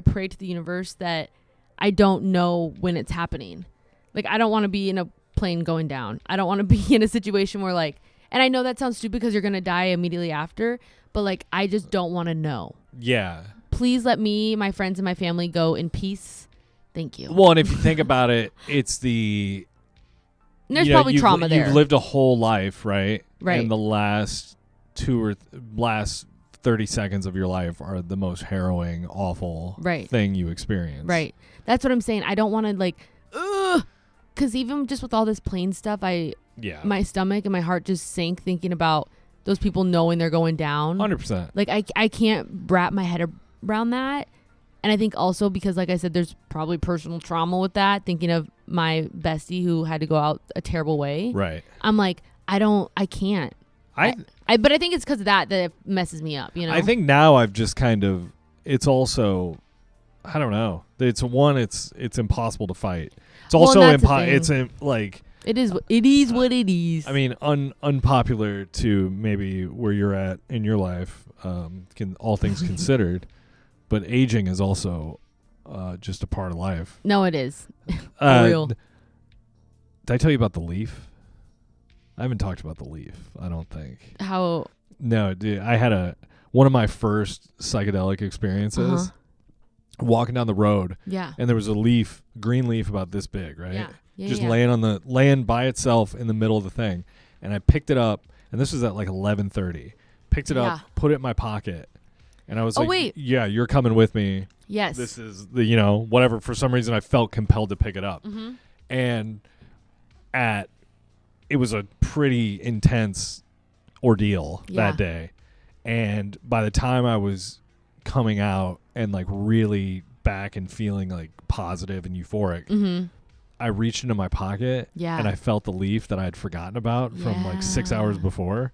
pray to the universe that I don't know when it's happening. Like, I don't want to be in a plane going down. I don't want to be in a situation where like, and I know that sounds stupid because you're going to die immediately after, but like, I just don't want to know. Yeah. Please let me, my friends, and my family go in peace. Thank you. Well, and if you think about it, it's there's probably trauma there. You've lived a whole life, right? Right. And the last last 30 seconds of your life are the most harrowing, awful thing you experience. Right. That's what I'm saying. I don't want to like, because even just with all this plane stuff, my stomach and my heart just sank thinking about those people knowing they're going down. 100%. Like I can't wrap my head around that. And I think also because, like I said, there's probably personal trauma with that, thinking of my bestie who had to go out a terrible way. Right. I'm like, I can't. But I think it's because of that it messes me up, you know? I think now I've just kind of, it's also, I don't know. It's impossible to fight. It's also like, it is what it is. I mean, unpopular to maybe where you're at in your life, all things considered, but aging is also just a part of life. No, it is. For real. Did I tell you about the leaf? I haven't talked about the leaf, I don't think. How? No, dude, I had one of my first psychedelic experiences walking down the road. Yeah. And there was a green leaf about this big, right? Yeah. Just laying by itself in the middle of the thing. And I picked it up, and this was at like 11:30. Picked it up, put it in my pocket. And I was wait. Yeah, you're coming with me. Yes. This is the, whatever. For some reason, I felt compelled to pick it up. Mm-hmm. And it was a pretty intense ordeal that day. And by the time I was coming out and like really back and feeling like positive and euphoric, I reached into my pocket and I felt the leaf that I had forgotten about from like 6 hours before.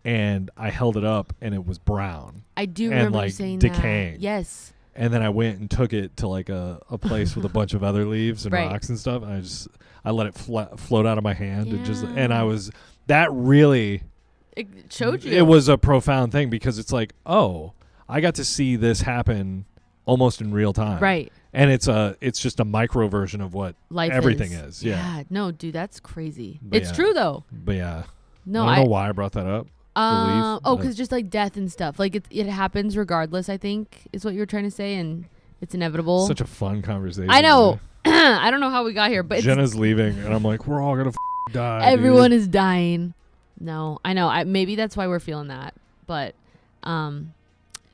And I held it up, and it was brown. I do remember you saying decaying. That. Yes. And then I went and took it to like a place with a bunch of other leaves and rocks and stuff. And I let it float out of my hand. And I was that really. It showed you. It was a profound thing because it's like, oh, I got to see this happen almost in real time. Right. And it's just a micro version of what life everything is. Yeah. No, dude, that's crazy. But it's true though. But yeah. No, I don't know why I brought that up. Because just like death and stuff, like it happens regardless. I think is what you're trying to say, and it's inevitable. Such a fun conversation. I know. I don't know how we got here, but Jenna's leaving, and I'm like, we're all gonna die. Everyone is dying. No, I know. Maybe that's why we're feeling that, but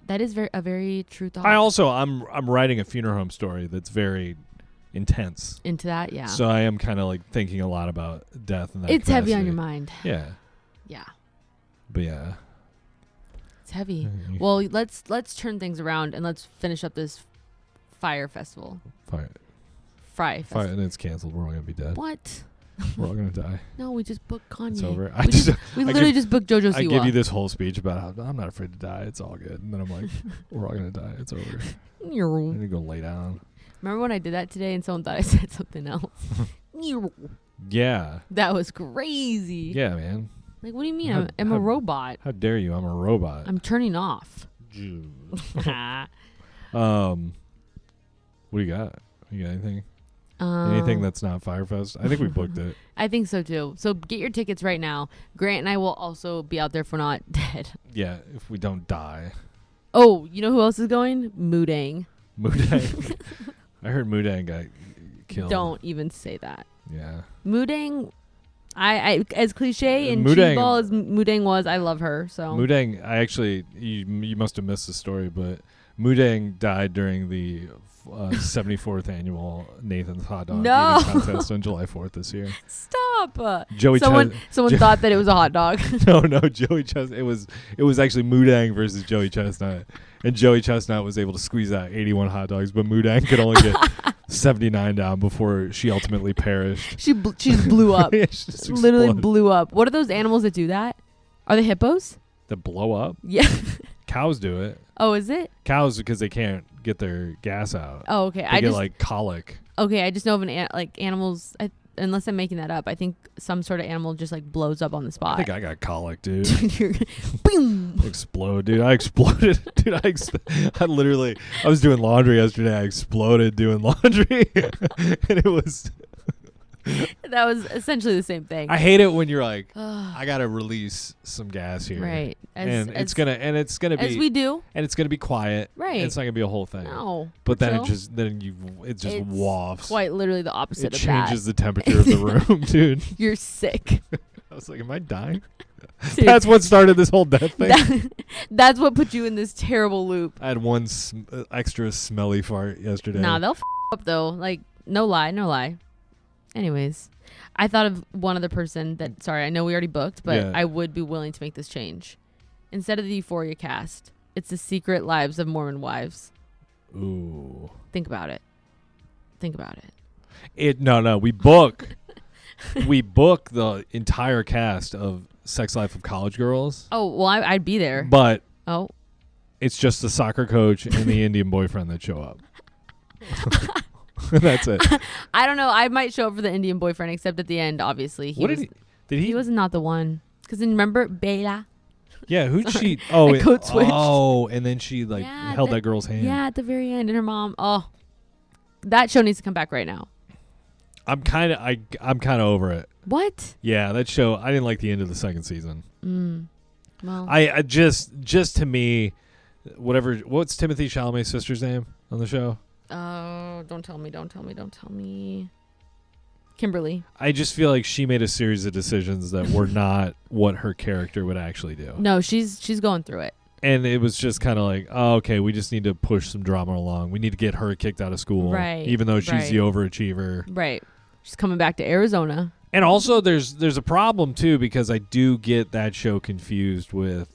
That is a very true thought. I'm writing a funeral home story that's very intense. Into that, yeah. So I am kind of like thinking a lot about death and that. It's heavy on your mind. Yeah. Yeah. But yeah. It's heavy. Well, let's turn things around and let's finish up this Fyre Festival. Fyre Festival. and it's canceled. We're all gonna be dead. What? We're all gonna die. No, we just booked Kanye. It's over. We literally just booked JoJo Siwa. I give you this whole speech about how I'm not afraid to die. It's all good. And then I'm like, we're all gonna die. It's over. I need to go lay down. Remember when I did that today and someone thought I said something else? Yeah. That was crazy. Yeah, man. Like, what do you mean? I'm a robot. How dare you? I'm a robot. I'm turning off. What do you got? You got anything? Anything that's not Fyre Fest? I think we booked it. I think so too. So get your tickets right now. Grant and I will also be out there if we're not dead. Yeah, if we don't die. Oh, you know who else is going? Moodang. Moodang. I heard Moodang got killed. Don't even say that. Yeah. Moodang, I as cliche and Moodang, cheeseball as Moodang was, I love her. So Moodang, I actually, you must have missed the story, but Moodang died during the 74th annual Nathan's Hot Dog Eating Contest on July 4th this year. Stop. Someone thought that it was a hot dog. No, Joey Chestnut. It was actually Moodang versus Joey Chestnut, and Joey Chestnut was able to squeeze out 81 hot dogs, but Moodang could only get 79 down before she ultimately perished. She just blew up. Yeah, she just literally exploded. blew up. What are those animals that do that? Are they hippos? That blow up? Yeah. Cows do it. Oh, is it? Cows, because they can't get their gas out. Oh, okay. They get like colic. Okay, I just know of animals. Unless I'm making that up, I think some sort of animal just like blows up on the spot. I think I got colic, dude. Boom! Explode, dude. I exploded, dude. I was doing laundry yesterday. I exploded doing laundry, and it was. That was essentially the same thing. I hate it when you're like, I gotta release some gas here, right? It's gonna be as we do, and it's gonna be quiet, right? It's not gonna be a whole thing, no. But then it just wafts. Quite literally the opposite it of that. It changes the temperature of the room, dude. You're sick. I was like, am I dying? Dude, that's what started this whole death thing. That's what put you in this terrible loop. I had one extra smelly fart yesterday. Nah, they'll up though. Like, no lie. Anyways, I thought of one other person that, sorry, I know we already booked, but yeah. I would be willing to make this change. Instead of the Euphoria cast, it's the Secret Lives of Mormon Wives. Ooh. Think about it. No, we book the entire cast of Sex Life of College Girls. Oh, well, I'd be there. But oh, it's just the soccer coach and the Indian boyfriend that show up. That's it. I don't know. I might show up for the Indian boyfriend, except at the end, obviously. He was not the one. Because remember Bela? Yeah, who'd she? Oh, code switched. Oh, and then she held that girl's hand. Yeah, at the very end, and her mom. Oh, that show needs to come back right now. I'm kind of over it. What? Yeah, that show. I didn't like the end of the second season. Well, I just to me, whatever. What's Timothée Chalamet's sister's name on the show? Oh, don't tell me. Kimberly. I just feel like she made a series of decisions that were not what her character would actually do. No, she's going through it. And it was just kind of like, oh, okay, we just need to push some drama along. We need to get her kicked out of school. Right. Even though she's the overachiever. Right. She's coming back to Arizona. And also there's a problem too, because I do get that show confused with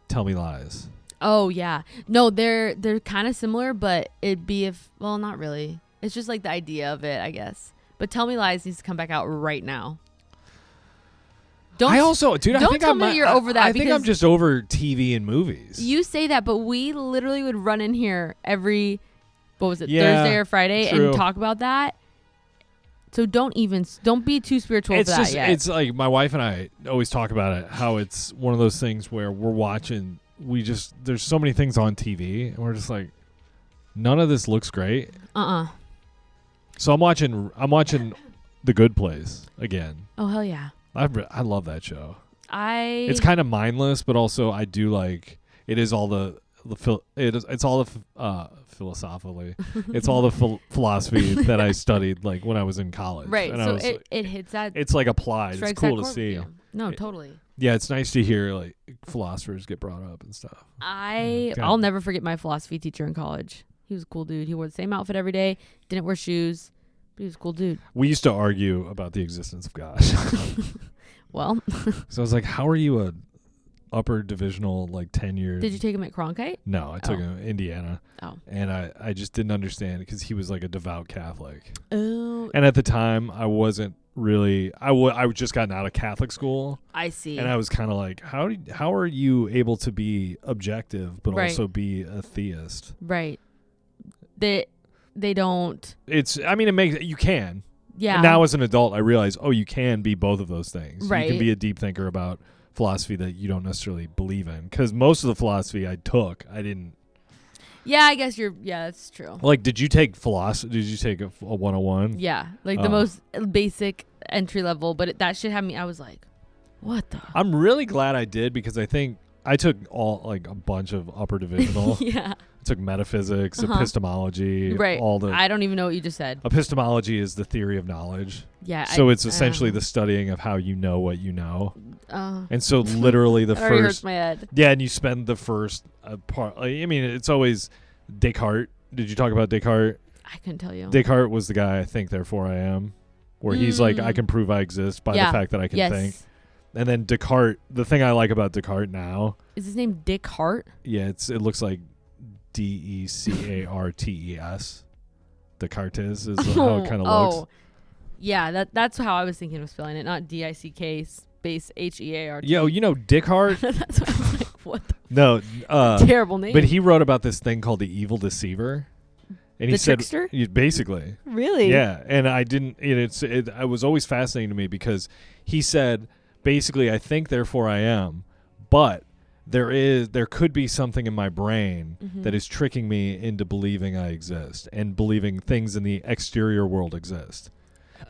Tell Me Lies. Oh yeah. No, they're kind of similar, but it'd be not really. It's just like the idea of it, I guess. But Tell Me Lies needs to come back out right now. I think tell me you're over that. I think I'm just over TV and movies. You say that, but we literally would run in here every, Thursday or Friday true. and talk about that. So don't be too spiritual for that yet. It's like my wife and I always talk about it, how it's one of those things where we're watching, there's so many things on TV and we're just like, none of this looks great. So I'm watching The Good Place again. Oh hell yeah. I love that show. It's kind of mindless, but also I do like it. Is all it's all the philosophically. It's all the philosophy that I studied like when I was in college. Right. And so it hits that. It's like applied. It's cool to see. No, totally. Yeah, it's nice to hear like philosophers get brought up and stuff. I'll never forget my philosophy teacher in college. He was a cool dude. He wore the same outfit every day, didn't wear shoes, but he was a cool dude. We used to argue about the existence of God. Well. So I was like, how are you a upper divisional like tenured? Did you take him at Cronkite? No, I took him Indiana. Oh. And I just didn't understand because he was like a devout Catholic. Oh. And at the time, I wasn't really. I just gotten out of Catholic school. I see. And I was kind of like, how are you able to be objective but Right. also be a theist? Right. They don't. I mean, it makes you can. Yeah. And now as an adult, I realize, you can be both of those things. Right. You can be a deep thinker about philosophy that you don't necessarily believe in. Because most of the philosophy I took, I didn't. Yeah, I guess that's true. Like, did you take philosophy? Did you take a 101? Yeah, like the most basic entry level, but that shit had me. I was like, what the? I'm really glad I did because I think I took a bunch of upper divisional. Yeah. I took metaphysics, epistemology, Right. all the. I don't even know what you just said. Epistemology is the theory of knowledge. Yeah. So it's essentially the studying of how you know what you know. And so literally the that already hurts first. my head. Yeah, and you spend the first part. I mean, it's always Descartes. Did you talk about Descartes? I couldn't tell you. Descartes was the guy I think, therefore I am, where he's like, I can prove I exist by the fact that I can think. And then Descartes, the thing I like about Descartes now. Is his name Dick Hart? Yeah, it looks like Decartes. Descartes is how it kind of looks. Yeah, that's how I was thinking of spelling it, not D-I-C-K space H-E-A-R-T. Yo, you know Descartes? That's what I was like, what the No. terrible name. But he wrote about this thing called the evil deceiver. And he said, trickster? Basically. Really? Yeah, and I didn't. It was always fascinating to me because he said, basically, I think, therefore I am, but there could be something in my brain that is tricking me into believing I exist and believing things in the exterior world exist.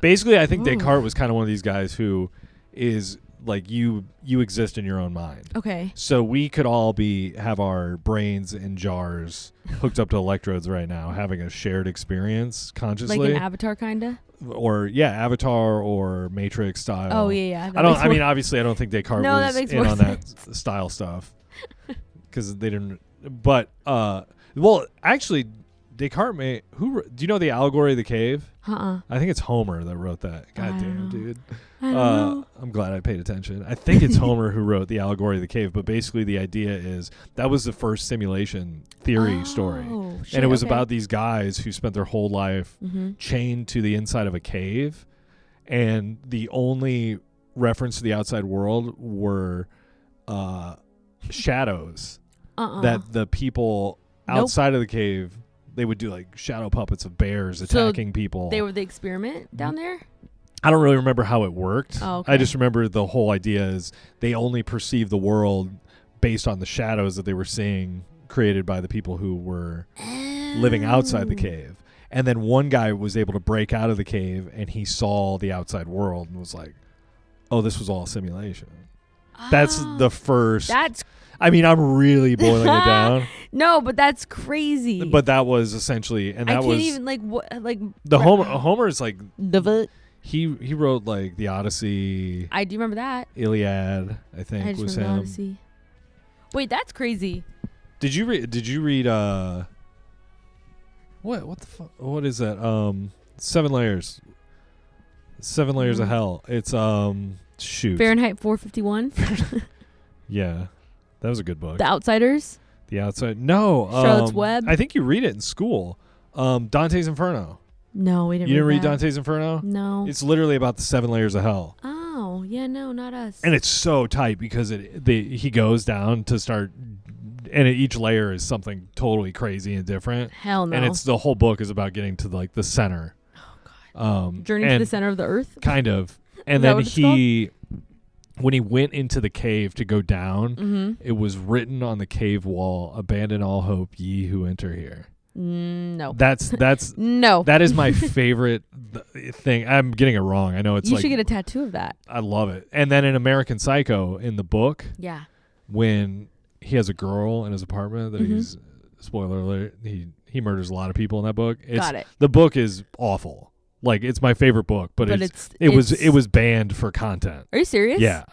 Basically, I think Descartes was kind of one of these guys who is like you exist in your own mind. Okay. So we could all have our brains in jars hooked up to electrodes right now, having a shared experience consciously. Like an Avatar, kind of? Or, Avatar or Matrix style. Oh, yeah. Obviously, I don't think Descartes was in on that style stuff. Because they didn't. But, actually, Descartes do you know the allegory of the cave? I think it's Homer that wrote that. God damn, dude. I don't know. I'm glad I paid attention. I think it's Homer who wrote the allegory of the cave, but basically the idea is that was the first simulation theory story. Shit, and it was about these guys who spent their whole life chained to the inside of a cave, and the only reference to the outside world were shadows that the people outside of the cave, they would do like shadow puppets of bears attacking people. They were the experiment down there? I don't really remember how it worked. Oh, okay. I just remember the whole idea is they only perceived the world based on the shadows that they were seeing created by the people who were living outside the cave. And then one guy was able to break out of the cave and he saw the outside world and was like, oh, this was all simulation. That's the first. I mean, I'm really boiling it down. No, but that's crazy. But that was essentially, and that I can't was even the Homer's like the he wrote like the Odyssey. I do remember that. Iliad, I think, I just was remember him. Odyssey. Wait, that's crazy. Did you read what the fuck? What is that? 7 Layers. 7 Layers of Hell. It's shoot. Fahrenheit 451. Yeah. That was a good book. The Outsiders. The Outside. No. Charlotte's Web. I think you read it in school. Dante's Inferno. No, we didn't. You didn't read that. Dante's Inferno? No. It's literally about the 7 layers of hell. Oh, yeah, no, not us. And it's so tight because he goes down to start, and each layer is something totally crazy and different. Hell no. And it's the whole book is about getting to like the center. Oh God. Journey to the center of the earth. Kind of. And then when he went into the cave to go down, it was written on the cave wall, "Abandon all hope, ye who enter here." No. That's no. That is my favorite thing. I'm getting it wrong. I know it's you should get a tattoo of that. I love it. And then in American Psycho, in the book, yeah, when he has a girl in his apartment that he's, spoiler alert, he murders a lot of people in that book. Got it. The book is awful. Like, it's my favorite book, but it was banned for content. Are you serious? Yeah.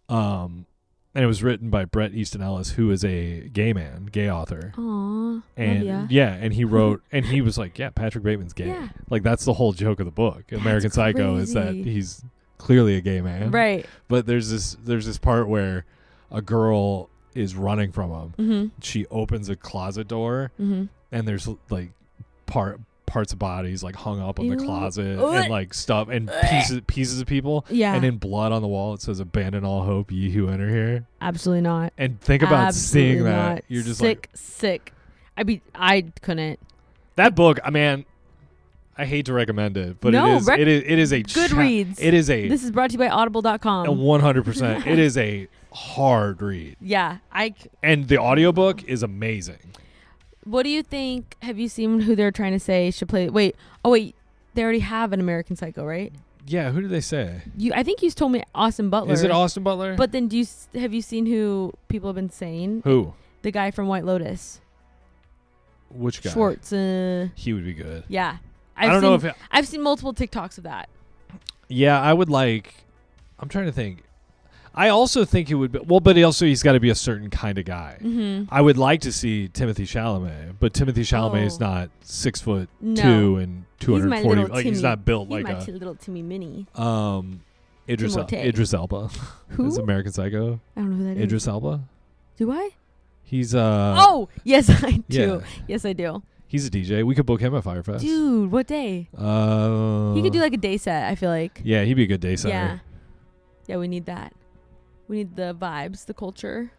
Damn. And it was written by Bret Easton Ellis, who is a gay author. Aw. And and he wrote, and he was like, yeah, Patrick Bateman's gay. Yeah. Like, that's the whole joke of the book. That's American Psycho is that crazy. he's clearly a gay man. Right. But there's this part where a girl is running from him. Mm-hmm. She opens a closet door, Mm-hmm. and there's like parts of bodies like hung up on the Ew. closet Ugh. and like stuff and pieces of people. Yeah. And in blood on the wall it says, "Abandon all hope, ye who enter here." Absolutely not. And think about Absolutely seeing that. not. You're just sick. I couldn't. that book. I mean, I hate to recommend it, but No, it is a Good reads. It is a This is brought to you by Audible.com. 100%. It is a hard read, Yeah. and the audiobook is amazing. What do you think? Have you seen who they're trying to say should play? Wait. They already have an American Psycho, right? Yeah, who did they say? I think you told me Austin Butler. Is it Austin Butler? But then have you seen who people have been saying? Who? The guy from White Lotus. Which guy? Schwartz. He would be good. Yeah. I don't know if I've seen multiple TikToks of that. Yeah, I would like. I'm trying to think. I also think it would be but he's got to be a certain kind of guy. Mm-hmm. I would like to see Timothy Chalamet, but Timothy Chalamet is not 6'2" and 240. Like, he's not built He's like my a little Timmy Mini. Idris Elba. Who? Is American Psycho. I don't know who that is. Idris Elba. Do I? He's oh yes, I do. Yeah. Yes, I do. He's a DJ. We could book him at Fyre Fest. Dude, what day? He could do like a day set. I feel like. Yeah, he'd be a good day setter. Yeah, we need that. We need the vibes, the culture.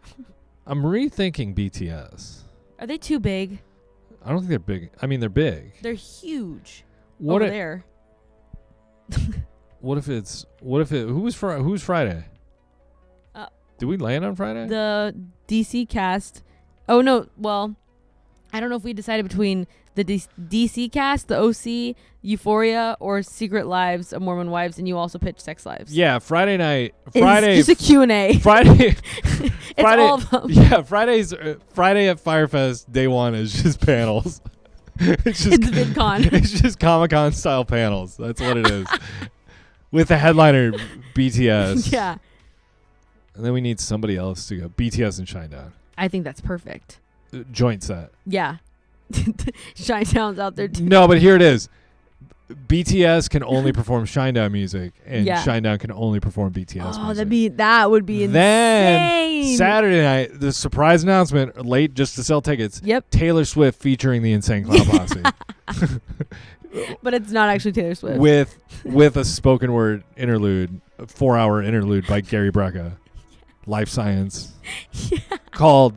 I'm rethinking BTS. Are they too big? I don't think they're big. I mean, they're big. They're huge. What over there. What if who's Friday? Did we land on Friday? The DC cast. Oh no, well, I don't know if we decided between the DC cast, the OC, Euphoria, or Secret Lives of Mormon Wives, and you also pitched Sex Lives. Yeah, Friday night. It's just a Q&A. Friday. It's all of them. Yeah, Friday at Fyre Fest, day one is just panels. It's VidCon. It's just Comic-Con style panels. That's what it is. With the headliner BTS. Yeah. And then we need somebody else to go. BTS and Shinedown. I think that's perfect. Joint set. Yeah. Shinedown's out there too. No, but here it is. BTS can only perform Shinedown music, and Shinedown can only perform BTS music. That would be then, insane. Saturday night, the surprise announcement, late just to sell tickets. Yep. Taylor Swift featuring the Insane Clown Posse. But it's not actually Taylor Swift. With a spoken word interlude, a 4-hour interlude by Gary Brecka. Life Science. Yeah. Called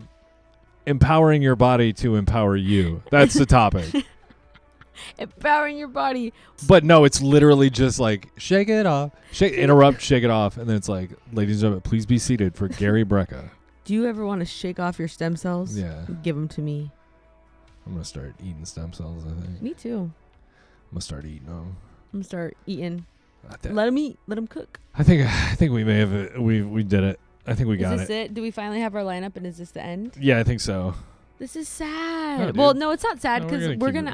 Empowering Your Body to Empower You. That's the topic. Empowering your body. But no, it's literally just like, shake it off. Shake it off. And then it's like, ladies and gentlemen, please be seated for Gary Brecka. Do you ever want to shake off your stem cells? Yeah. Give them to me. I'm going to start eating stem cells, I think. Me too. I'm going to start eating them. I'm going to start eating. Let them eat. Let them cook. I think we may have, we did it. I think we got it. Is this it? Do we finally have our lineup, and is this the end? Yeah, I think so. This is sad. No, well, no, it's not sad because we're gonna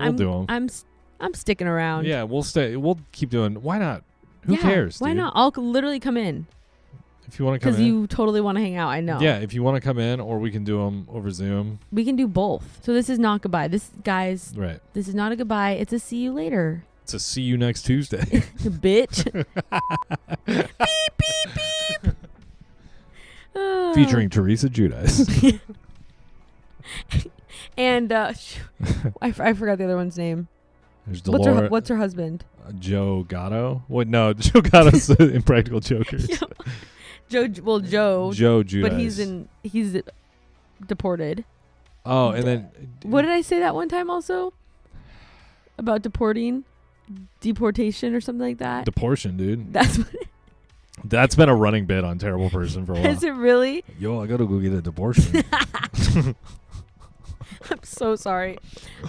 I'm sticking around. Yeah, we'll stay. We'll keep doing. Why not? Who cares? Why dude? not? I'll literally come in. If you want to come in. Because you totally want to hang out. I know. Yeah, if you want to come in, or we can do them over Zoom. We can do both. So this is not goodbye. This is not a goodbye. It's a see you later. It's a see you next Tuesday. Bitch. Beep beep beep. Featuring Teresa Giudice. And I forgot the other one's name. There's Dolores. What's her husband? Joe Gatto. Wait, no, Joe Gatto's Impractical Jokers. Joe Giudice. But he's deported. Oh, and then what did I say that one time also? About deportation or something like that. Deportation, dude. That's been a running bit on Terrible Person for a while. Is it really? Yo, I gotta go get a deportation. I'm so sorry.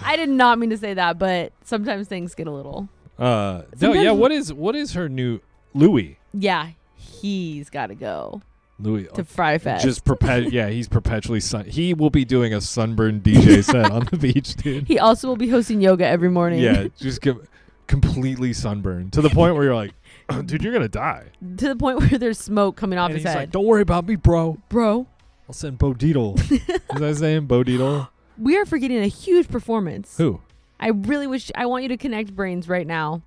I did not mean to say that, but sometimes things get a little. No, yeah. What is her new Louis? Yeah, he's got to go. Louis to Fyre Fest. Just he's perpetually he will be doing a sunburned DJ set on the beach, dude. He also will be hosting yoga every morning. Yeah, just completely sunburned to the point where you're like, Dude, you're gonna die. To the point where there's smoke coming off And his he's head. like, don't worry about me, bro. Bro, I'll send Bo Deedle. Was I saying Bo Deedle? we are forgetting a huge performance. Who? I really wish. I want you to connect brains right now.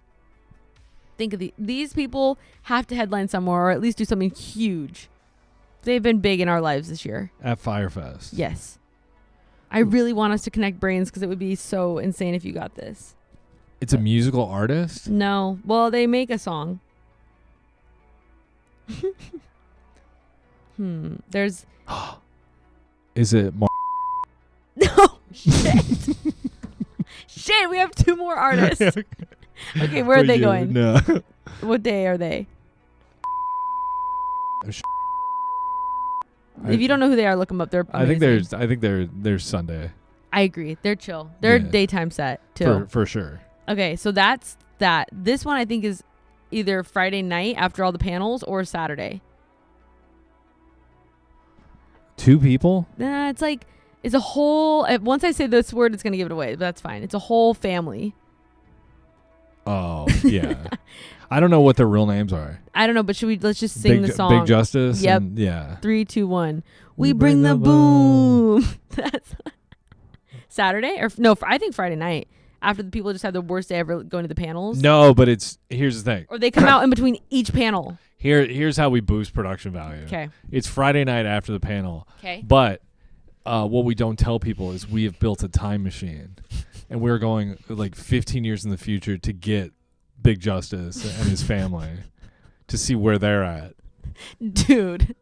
Think of these people have to headline somewhere or at least do something huge. They've been big in our lives this year. At Fyre Fest. Yes. I really want us to connect brains because it would be so insane if you got this. It's a musical artist? No. Well, they make a song. There's. Is it No. Shit. Shit. We have 2 more artists. Okay, where are they going? No. What day are they? If you don't know who they are, look them up. They're amazing. I think they're Sunday. I agree. They're chill. They're Yeah. daytime set too. For sure. Okay, so that's that. This one I think is either Friday night after all the panels or Saturday. 2 people? It's like it's a whole. Once I say this word, it's gonna give it away. But that's fine. It's a whole family. Oh, yeah. I don't know what their real names are. I don't know, but let's just sing the song. Big Justice? Yep. And, yeah. 3, 2, 1. We bring the boom. That's Saturday or no? I think Friday night after the people just had the worst day ever going to the panels. No, but here's the thing. Or they come out in between each panel. Here's how we boost production value. Okay. It's Friday night after the panel. Okay. But what we don't tell people is we have built a time machine, and we're going like 15 years in the future to get Big Justice and his family to see where they're at. Dude,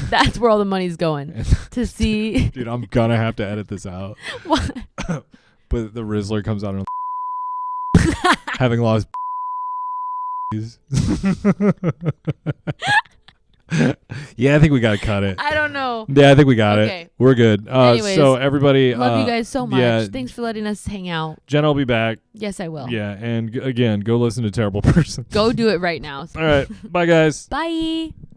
that's where all the money's going. To see. Dude, I'm gonna have to edit this out. What? But the Rizzler comes out and having lost. Yeah, I think we gotta cut it. I don't know. Yeah, I think we got Okay. it. We're good. Anyways, so everybody, Love you guys so much. yeah. Thanks for letting us hang out. Jenna will be back. Yes, I will. Yeah, and again, go listen to Terrible Person. Go do it right now. All right, bye guys. Bye.